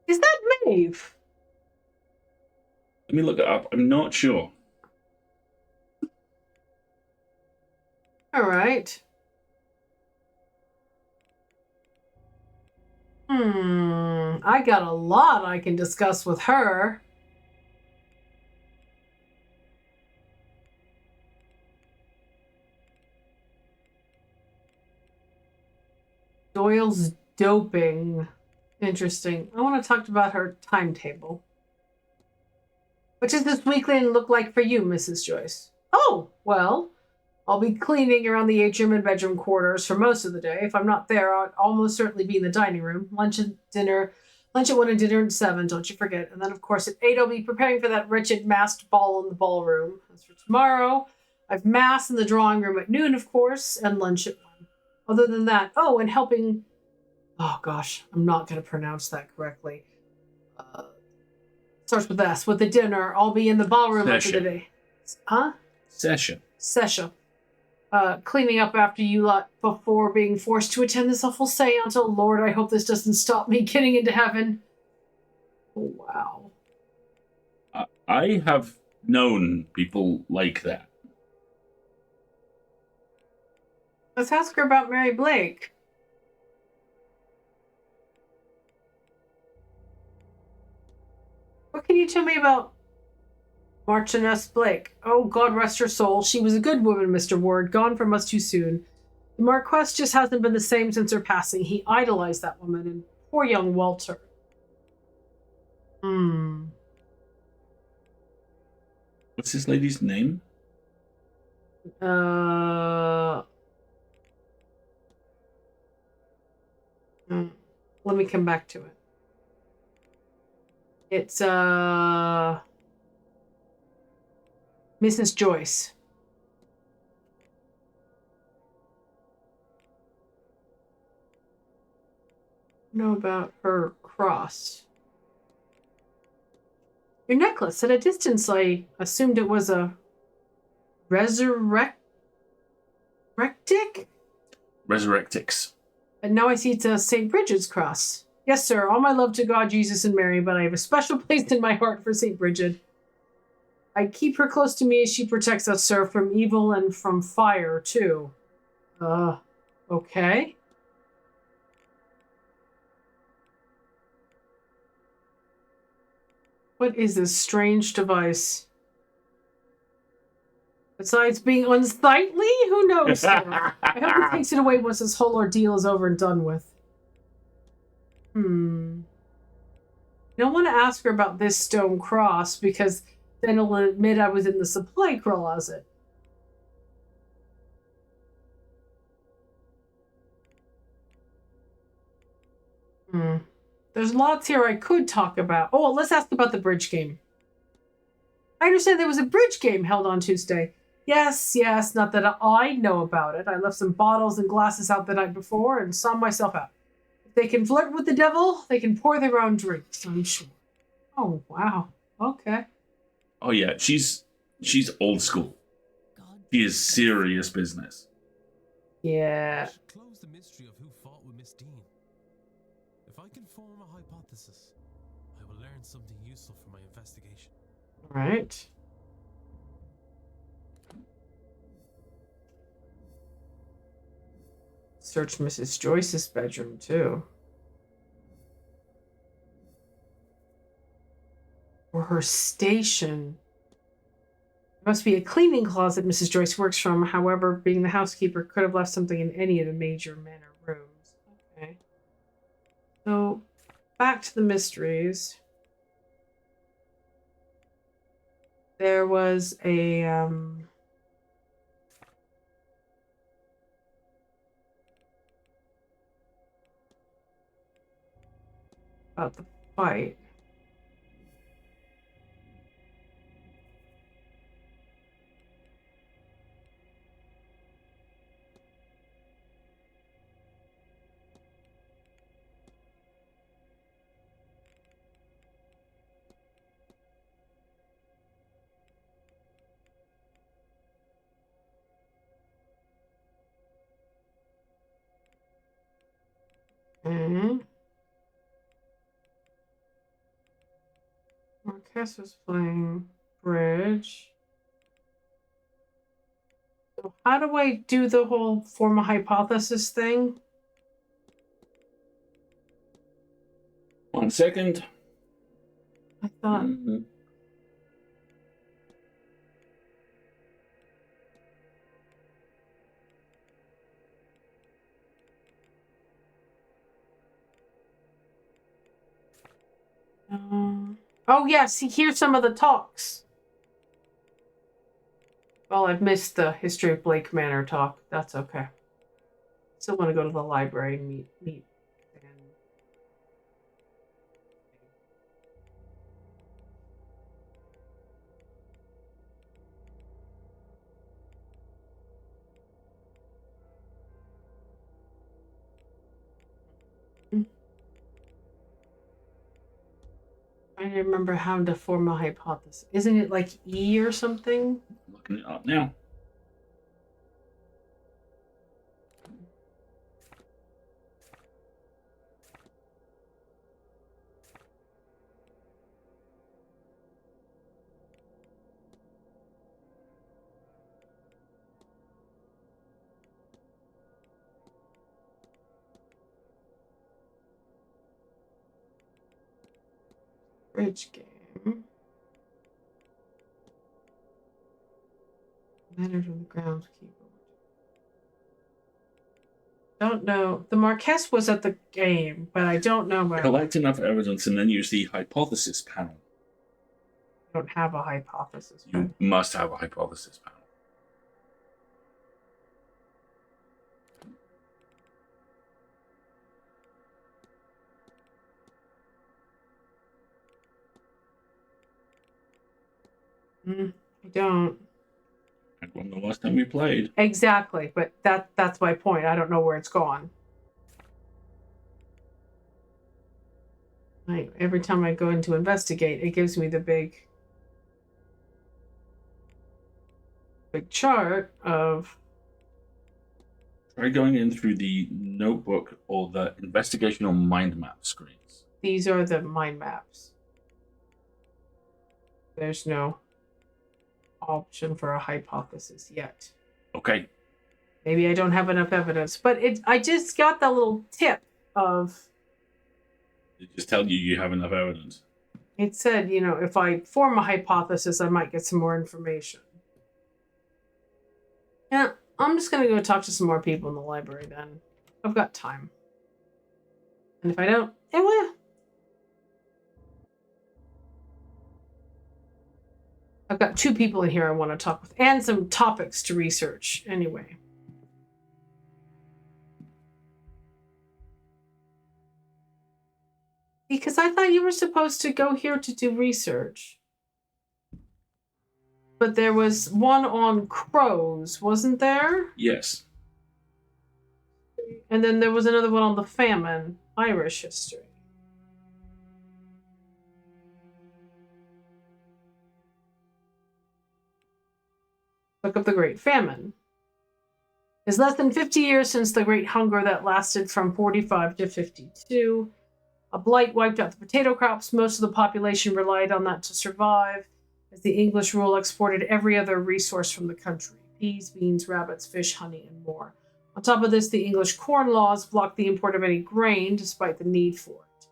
Is that Maeve? Let me look it up. I'm not sure. All right. I got a lot I can discuss with her. Doyle's doping. Interesting. I want to talk about her timetable. What does this weekend look like for you, Mrs. Joyce? Oh, well, I'll be cleaning around the atrium and bedroom quarters for most of the day. If I'm not there, I'll almost certainly be in the dining room. Lunch and dinner Lunch at 1 and dinner at 7, don't you forget. And then, of course, at 8, I'll be preparing for that wretched masked ball in the ballroom. That's for tomorrow. I've mass in the drawing room at noon, of course, and lunch at 1. Other than that, oh, and helping... Oh, gosh, I'm not going to pronounce that correctly. Starts with S. With the dinner, I'll be in the ballroom after the day. Huh? Session. Cleaning up after you lot before being forced to attend this awful seance. Oh, Lord, I hope this doesn't stop me getting into heaven. Oh, wow. I have known people like that. Let's ask her about Mary Blake. What can you tell me about Marchioness Blake? Oh, God rest her soul. She was a good woman, Mr. Ward, gone from us too soon. The Marquess just hasn't been the same since her passing. He idolized that woman, and poor young Walter. What's this lady's name? Let me come back to it. It's Mrs. Joyce. Know about her cross. Your necklace. At a distance, I assumed it was a resurrectic? Resurrectix. And now I see it's a St. Bridget's cross. Yes, sir. All my love to God, Jesus, and Mary, but I have a special place in my heart for St. Bridget. I keep her close to me as she protects us, sir, from evil and from fire, too. Okay. What is this strange device? Besides being unsightly? Who knows? I hope he takes it away once this whole ordeal is over and done with. I don't want to ask her about this stone cross because then he'll admit I was in the supply closet. There's lots here I could talk about. Oh, let's ask about the bridge game. I understand there was a bridge game held on Tuesday. Yes, not that I know about it. I left some bottles and glasses out the night before and saw myself out. If they can flirt with the devil, they can pour their own drinks, I'm sure. Oh, wow. Okay. Oh, yeah. She's old school. She is serious business. Yeah. I should close the mystery of who fought with Miss Dean. If I can form a hypothesis, I will learn something useful for my investigation. All right. Search Mrs. Joyce's bedroom, too. Or her station. There must be a cleaning closet Mrs. Joyce works from. However, being the housekeeper, could have left something in any of the major manor rooms. Okay. So, back to the mysteries. There was a, about the fight. Marquess was playing bridge. So how do I do the whole form a hypothesis thing? 1 second. I thought... oh, yes, here's some of the talks. Well, I've missed the History of Blake Manor talk. That's okay. Still want to go to the library and meet. I remember how to form a hypothesis. Isn't it like E or something? I'm looking it up now. Bridge game. Matter from the groundskeeper. Don't know. The Marquess was at the game, but I don't know where. Collect enough evidence and then use the hypothesis panel. I don't have a hypothesis. You must have a hypothesis panel. I don't. Like when the last time we played. Exactly, but that's my point. I don't know where it's gone. Every time I go in to investigate, it gives me the big chart of... Try going in through the notebook or the investigation or mind map screens. These are the mind maps. There's no option for a hypothesis yet. Okay. Maybe I don't have enough evidence, but I just got that little tip of... It just tell you have enough evidence. It said, you know, if I form a hypothesis, I might get some more information. Yeah, I'm just going to go talk to some more people in the library then. I've got time. And if I don't, it will. I've got 2 people in here I want to talk with, and some topics to research anyway. Because I thought you were supposed to go here to do research. But there was one on crows, wasn't there? Yes. And then there was another one on the famine, Irish history. Look up the Great Famine. It's less than 50 years since the Great Hunger that lasted from 45 to 52. A blight wiped out the potato crops. Most of the population relied on that to survive, as the English rule exported every other resource from the country: peas, beans, rabbits, fish, honey, and more. On top of this, the English corn laws blocked the import of any grain, despite the need for it.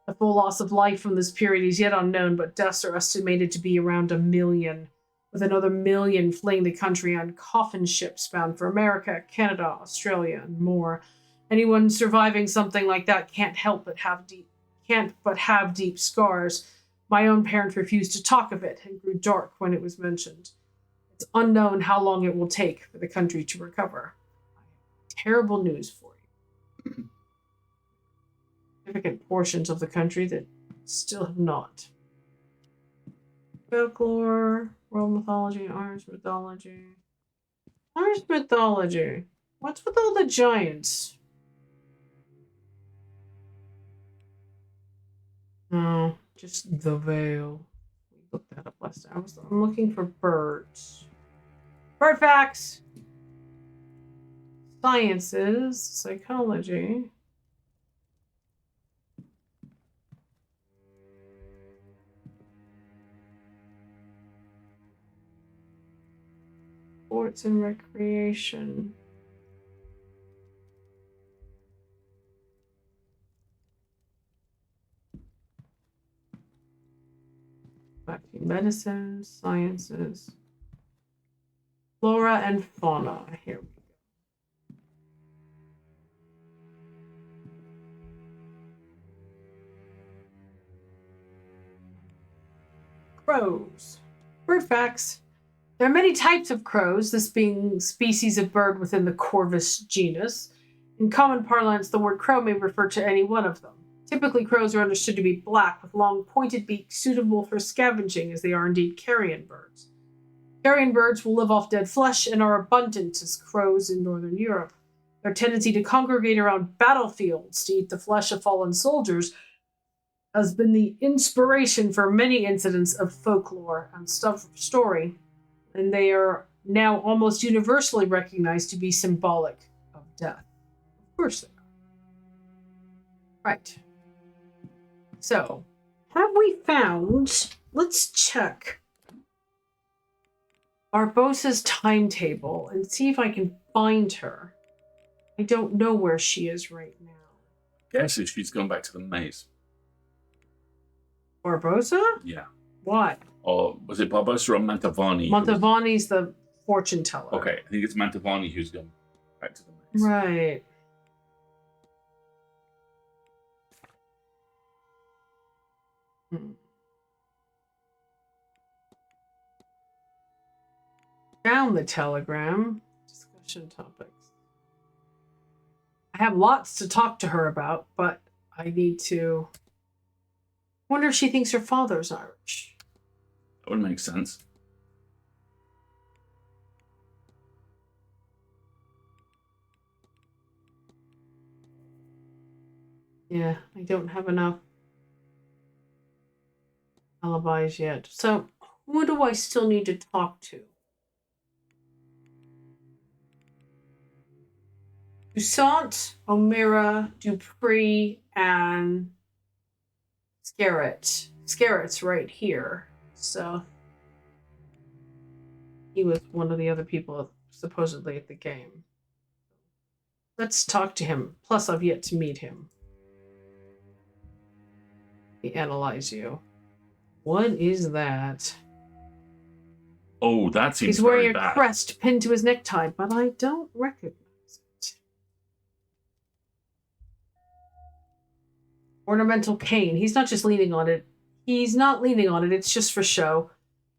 The full loss of life from this period is yet unknown, but deaths are estimated to be around 1 million, with another 1 million fleeing the country on coffin ships bound for America, Canada, Australia, and more. Anyone surviving something like that can't but have deep scars. My own parents refused to talk of it and grew dark when it was mentioned. It's unknown how long it will take for the country to recover. Terrible news for you. Significant portions of the country that still have not. Folklore, world mythology, Irish mythology. Irish mythology. What's with all the giants? No, just the veil. We looked that up last time. I'm looking for birds. Bird facts! Sciences, psychology. Sports and recreation. Back to medicine, sciences, flora and fauna. Here we go. Crows. Bird facts. There are many types of crows, this being species of bird within the Corvus genus. In common parlance, the word crow may refer to any one of them. Typically, crows are understood to be black, with long pointed beaks suitable for scavenging, as they are indeed carrion birds. Carrion birds will live off dead flesh and are abundant as crows in northern Europe. Their tendency to congregate around battlefields to eat the flesh of fallen soldiers has been the inspiration for many incidents of folklore and story, and they are now almost universally recognized to be symbolic of death. Of course they are. Right. So, have we found... Let's check Barbosa's timetable and see if I can find her. I don't know where she is right now. Guess if she's gone back to the maze. Barbosa? Yeah. Why? Or was it Barbosa or Mantovani? Mantovani's the fortune teller. Okay, I think it's Mantovani who's gone back to the maze. Right. Found the telegram. Discussion topics. I have lots to talk to her about, but I need to... wonder if she thinks her father's Irish. That would make sense. Yeah, I don't have enough alibis yet. So, who do I still need to talk to? Toussaint, O'Meara, Dupree, and Scarrett. Scarrett's right here. So, he was one of the other people supposedly at the game. Let's talk to him. Plus, I've yet to meet him. Let me analyze you. What is that? Oh, that seems He's wearing very a bad. crest pinned to his necktie, but I don't recognize it. Ornamental cane. He's not just leaning on it. He's not leaning on it. It's just for show.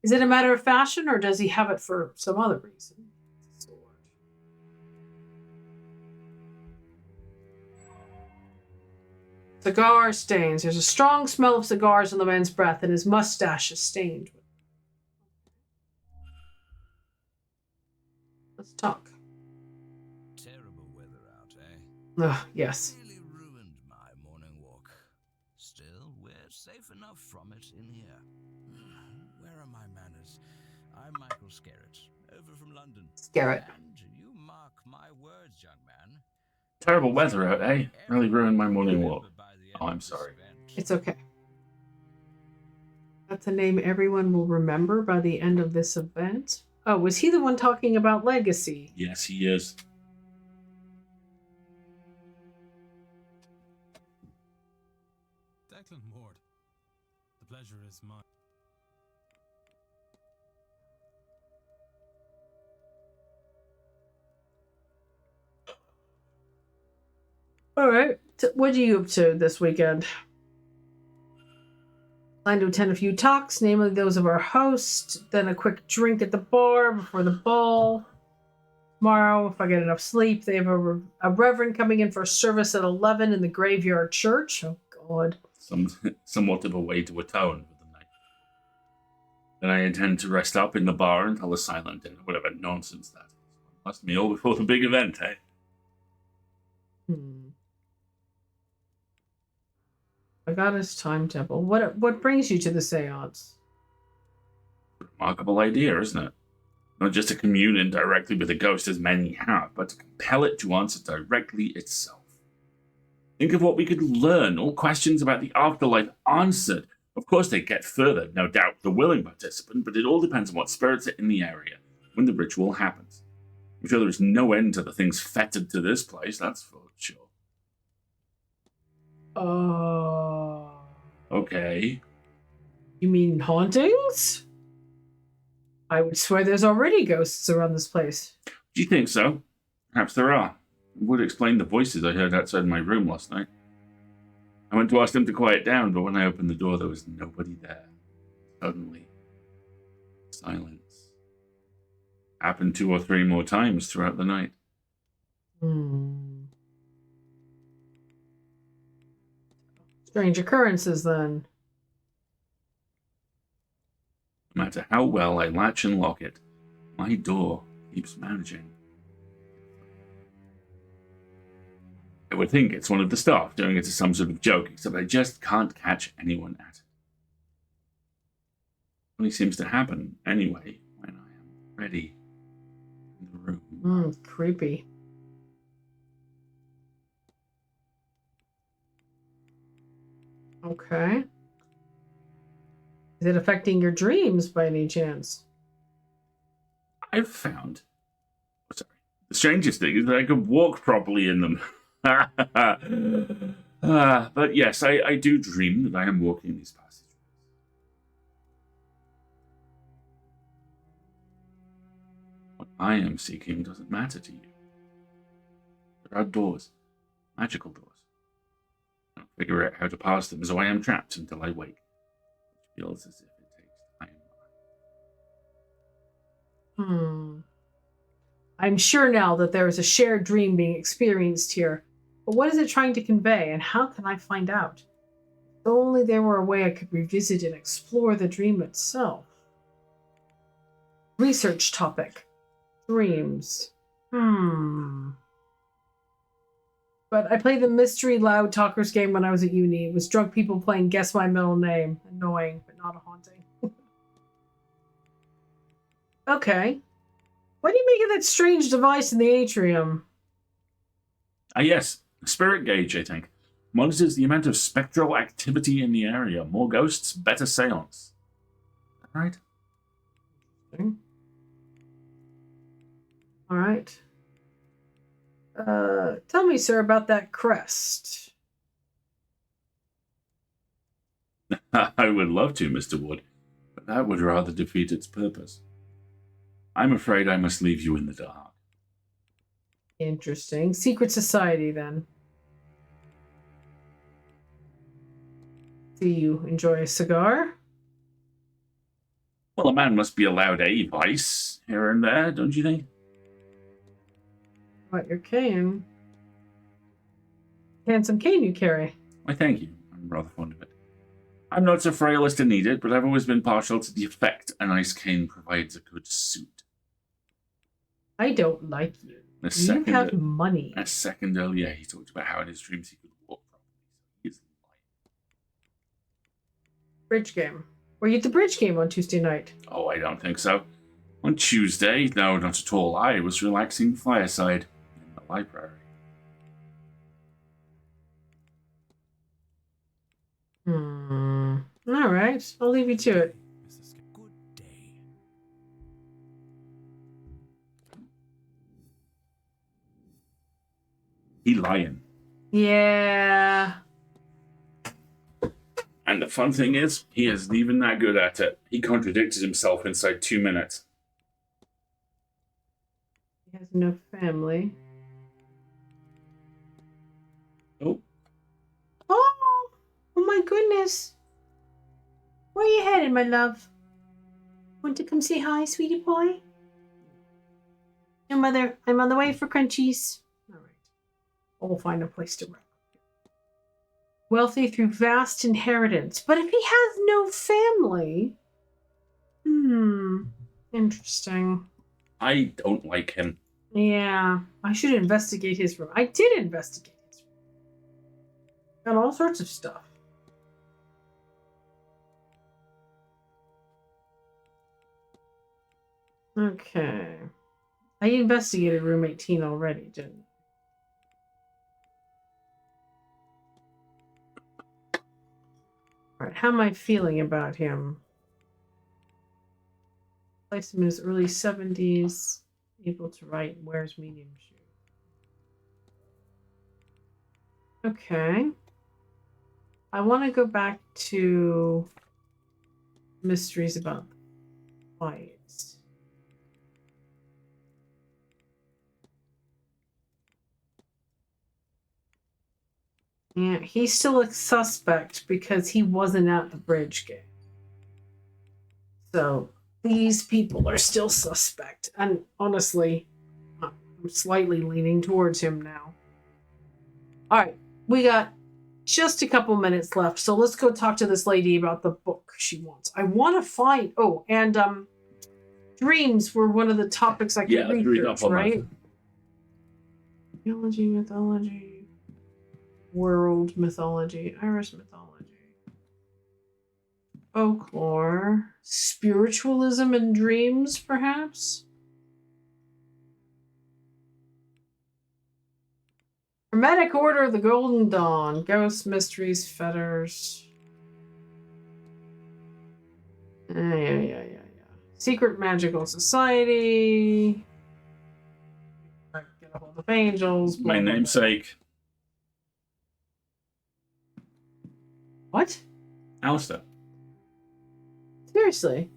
Is it a matter of fashion, or does he have it for some other reason? Cigar stains. There's a strong smell of cigars in the man's breath, and his mustache is stained. Let's talk. Terrible weather out, eh? Ugh, yes. Nearly ruined my morning walk. Still, we're safe enough from it in here. Where are my manners? I'm Michael Scarrett, over from London. Scarrett. And you mark my words, young man. Terrible weather out, eh? Really ruined my morning walk. Oh, I'm sorry. It's okay. That's a name everyone will remember by the end of this event. Oh, was he the one talking about legacy? Yes, he is. Declan Ward, the pleasure is mine. All right. So what are you up to this weekend? Plan to attend a few talks, namely those of our host, then a quick drink at the bar before the ball. Tomorrow, if I get enough sleep, they have a reverend coming in for a service at 11 in the graveyard church. Oh, God. Somewhat of a way to atone for the night. Then I intend to rest up in the bar until a silent dinner, whatever nonsense that is. Last meal before the big event, eh? I got his timetable. What brings you to the seance? Remarkable idea, isn't it? Not just to commune directly with the ghost as many have, but to compel it to answer directly itself. Think of what we could learn, all questions about the afterlife answered. Of course they get further, no doubt, the willing participant, but it all depends on what spirits are in the area when the ritual happens. I'm sure there is no end to the things fettered to this place, that's for sure. Okay. You mean hauntings? I would swear there's already ghosts around this place. Do you think so? Perhaps there are. It would explain the voices I heard outside my room last night. I went to ask them to quiet down, but when I opened the door, there was nobody there. Suddenly, silence. Happened 2 or 3 more times throughout the night. Strange occurrences, then. No matter how well I latch and lock it, my door keeps managing. I would think it's one of the staff doing it as some sort of joke, except I just can't catch anyone at it. It only seems to happen anyway when I am ready in the room. Creepy. Okay. Is it affecting your dreams by any chance? I've found... Sorry. The strangest thing is that I can walk properly in them. But yes, I do dream that I am walking these passageways. What I am seeking doesn't matter to you. There are doors. Magical doors. I don't figure out how to pass them, so I am trapped until I wake. Which feels as if it takes time. I'm sure now that there is a shared dream being experienced here. But what is it trying to convey, and how can I find out? If only there were a way I could revisit and explore the dream itself. Research topic. Dreams. But I played the Mystery Loud Talkers game when I was at uni. It was drunk people playing Guess My Middle Name. Annoying, but not a haunting. Okay. What do you make of that strange device in the atrium? Yes. Spirit gauge, I think. Monitors the amount of spectral activity in the area. More ghosts, better seance. Is that right? All right. Tell me, sir, about that crest. I would love to, Mr. Wood, but that would rather defeat its purpose. I'm afraid I must leave you in the dark. Interesting. Secret society, then. Do you enjoy a cigar? Well, a man must be allowed a vice here and there, don't you think? What, your cane? Handsome cane you carry. Why, thank you. I'm rather fond of it. I'm not so frail as to need it, but I've always been partial to the effect a nice cane provides a good suit. I don't like you. You have money. A second earlier, he talked about how in his dreams he could walk properly. He is lying. Bridge game. Were you at the bridge game on Tuesday night? Oh, I don't think so. On Tuesday, no, not at all. I was relaxing fireside in the library. All right. I'll leave you to it. Good day. He lying. Yeah. And the fun thing is, he isn't even that good at it. He contradicted himself inside 2 minutes. He has no family. Oh. Oh my goodness. Where are you headed, my love? Want to come say hi, sweetie boy? No, mother. I'm on the way for crunchies. All right. We'll find a place to rest. Wealthy through vast inheritance. But if he has no family... Interesting. I don't like him. Yeah. I should investigate his room. I did investigate his room. Got all sorts of stuff. Okay. I investigated room 18 already, didn't I? Alright, how am I feeling about him? Placed him in his early 70s, able to write, wears medium shoes. Okay. I want to go back to mysteries about fights. Yeah, he's still a suspect because he wasn't at the bridge game. So these people are still suspect. And honestly, I'm slightly leaning towards him now. All right, we got just a couple minutes left. So let's go talk to this lady about the book she wants. I want to find... Oh, and dreams were one of the topics I could research, right? Theology, mythology... world mythology, Irish mythology, folklore, spiritualism and dreams, perhaps? Hermetic Order of the Golden Dawn, ghosts, mysteries, fetters. Yeah. Secret Magical Society. Get a hold of angels. My namesake. What? Alistair. Seriously?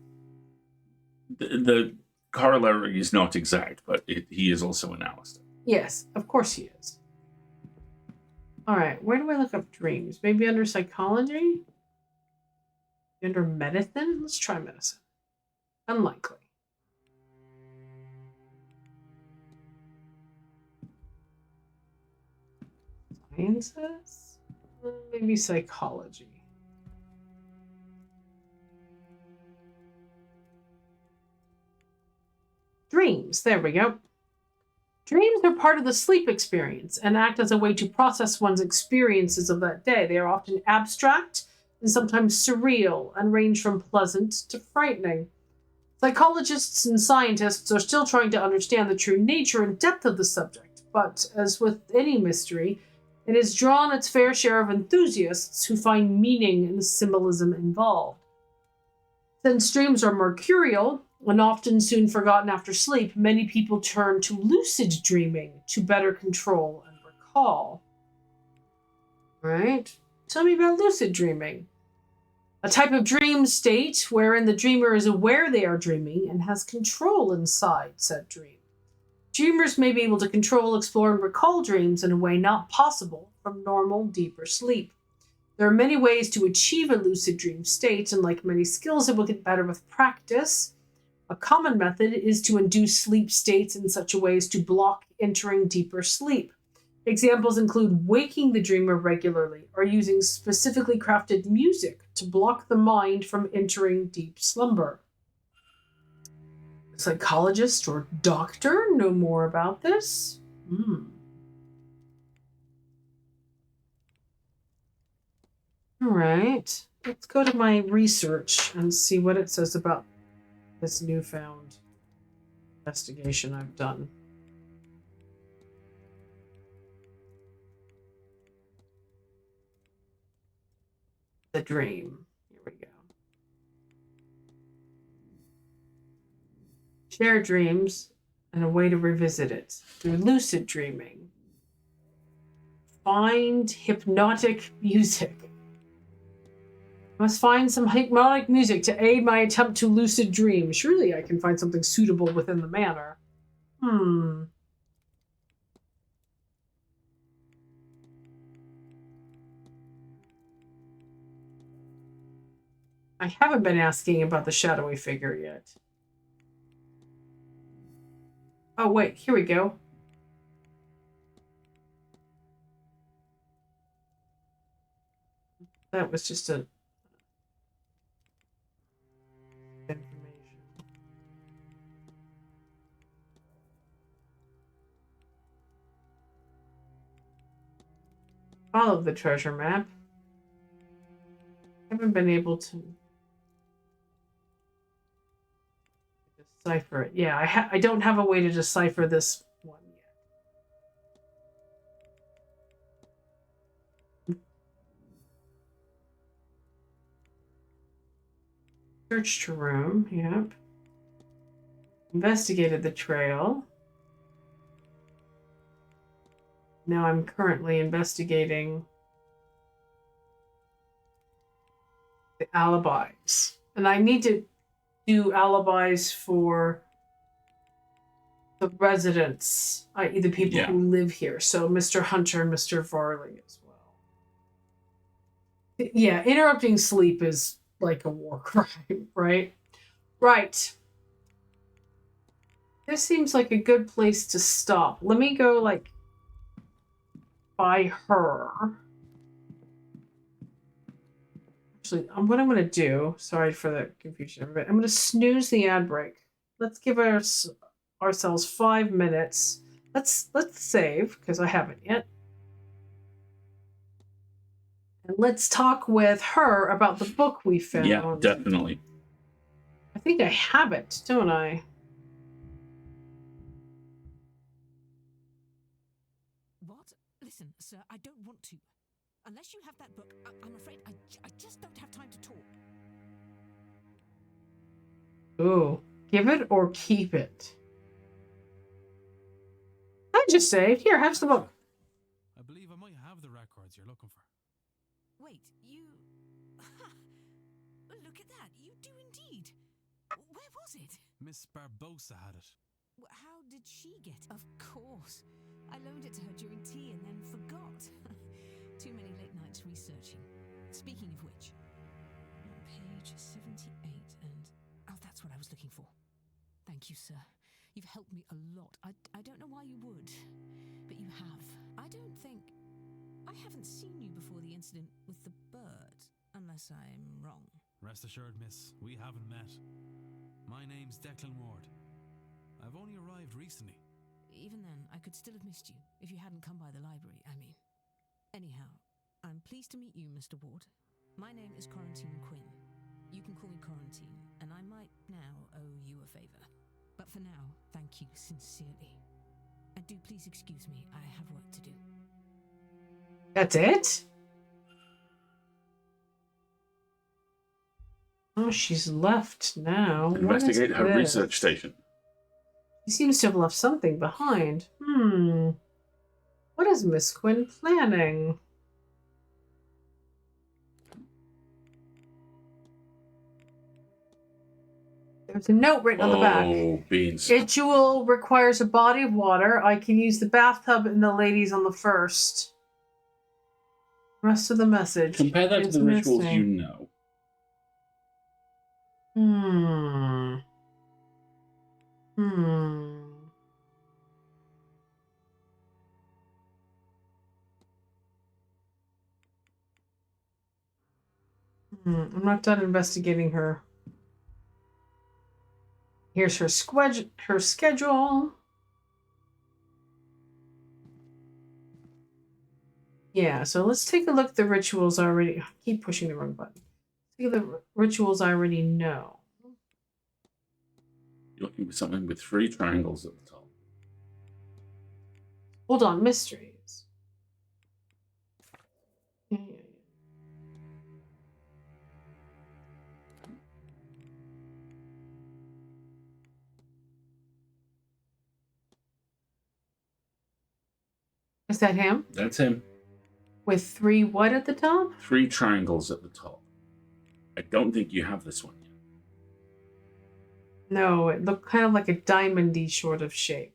The corollary is not exact, but he is also an Alistair. Yes, of course he is. Alright, where do I look up dreams? Maybe under psychology? Under medicine? Let's try medicine. Unlikely. Sciences? Maybe psychology. Dreams. There we go. Dreams are part of the sleep experience and act as a way to process one's experiences of that day. They are often abstract and sometimes surreal and range from pleasant to frightening. Psychologists and scientists are still trying to understand the true nature and depth of the subject, but as with any mystery, it has drawn its fair share of enthusiasts who find meaning in the symbolism involved. Since dreams are mercurial and often soon forgotten after sleep, many people turn to lucid dreaming to better control and recall. Right? Tell me about lucid dreaming. A type of dream state wherein the dreamer is aware they are dreaming and has control inside said dream. Dreamers may be able to control, explore, and recall dreams in a way not possible from normal, deeper sleep. There are many ways to achieve a lucid dream state, and like many skills, it will get better with practice. A common method is to induce sleep states in such a way as to block entering deeper sleep. Examples include waking the dreamer regularly or using specifically crafted music to block the mind from entering deep slumber. A psychologist or doctor know more about this? All right, let's go to my research and see what it says about this newfound investigation I've done. The dream. Here we go. Share dreams and a way to revisit it through lucid dreaming. Find hypnotic music. I must find some hypnotic music to aid my attempt to lucid dream. Surely I can find something suitable within the manor. I haven't been asking about the shadowy figure yet. Oh, wait, here we go. That was just a information. Follow the treasure map. Haven't been able to decipher it. Yeah, I don't have a way to decipher this one yet. Searched room, yep. Investigated the trail. Now I'm currently investigating the alibis. And I need to do alibis for the residents, i.e. the people who live here. So Mr. Hunter and Mr. Varley as well. Yeah, interrupting sleep is like a war crime, right? Right. This seems like a good place to stop. Let me go, like, by her. Actually, what I'm going to do, sorry for the confusion, everybody. I'm going to snooze the ad break. Let's give ourselves 5 minutes. Let's save, because I haven't yet. And let's talk with her about the book we found. Yeah, definitely. I think I have it, don't I? What? Listen, sir, I don't want to. Unless you have that book, I'm afraid I just don't have time to talk. Ooh, give it or keep it. I just say, here, have the book. I believe I might have the records you're looking for. Wait, you... Look at that, you do indeed. Where was it? Miss Barbosa had it. How did she get it? Of course. I loaned it to her during tea and then forgot. Too many late nights researching. Speaking of which, on page 78 and... Oh, that's what I was looking for. Thank you, sir. You've helped me a lot. I don't know why you would, but you have. I don't think... I haven't seen you before the incident with the bird, unless I'm wrong. Rest assured, miss, we haven't met. My name's Declan Ward. I've only arrived recently. Even then, I could still have missed you if you hadn't come by the library, I mean. Anyhow, I'm pleased to meet you, Mr. Ward. My name is Quarantine Quinn. You can call me Quarantine, and I might now owe you a favor. But for now, thank you sincerely. And do please excuse me, I have work to do. That's it? Oh, she's left now. Investigate her research station. She seems to have left something behind. What is Miss Quinn planning? There's a note written on the back. Oh, beans. Ritual requires a body of water. I can use the bathtub and the ladies on the first. Rest of the message. Compare that to the rituals you know. I'm not done investigating her. Here's her schedule. Yeah, so let's take a look at the rituals already. I keep pushing the wrong button. Look at the rituals I already know. You're looking for something with 3 triangles at the top. Hold on, mysteries. Yeah. Is that him? That's him. With 3 what at the top? 3 triangles at the top. I don't think you have this one yet. No, it looked kind of like a diamond-y sort of shape.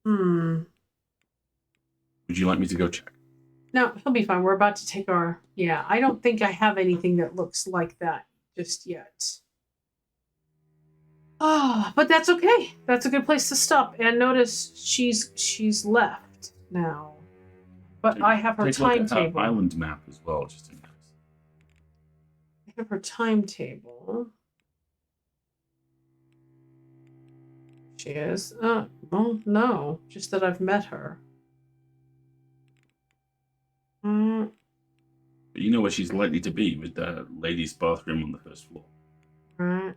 Would you like me to go check? No, he'll be fine. We're about to take our... Yeah, I don't think I have anything that looks like that just yet. Oh, but that's okay. That's a good place to stop. And notice she's left now. But I have her timetable. Island map as well, just in case. I have her timetable. She is. Well, no. Just that I've met her. But you know where she's likely to be, with the ladies' bathroom on the first floor. Right.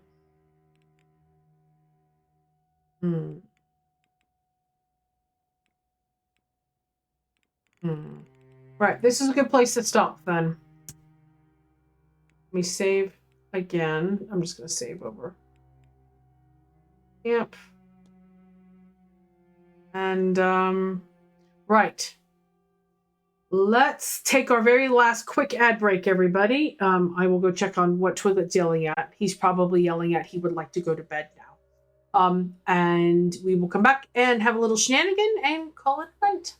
Right, this is a good place to stop then. Let me save again. I'm just going to save over. Yep. And, right. Let's take our very last quick ad break, everybody. I will go check on what Twiglet's yelling at. He's probably yelling at he would like to go to bed now. And we will come back and have a little shenanigan and call it a night.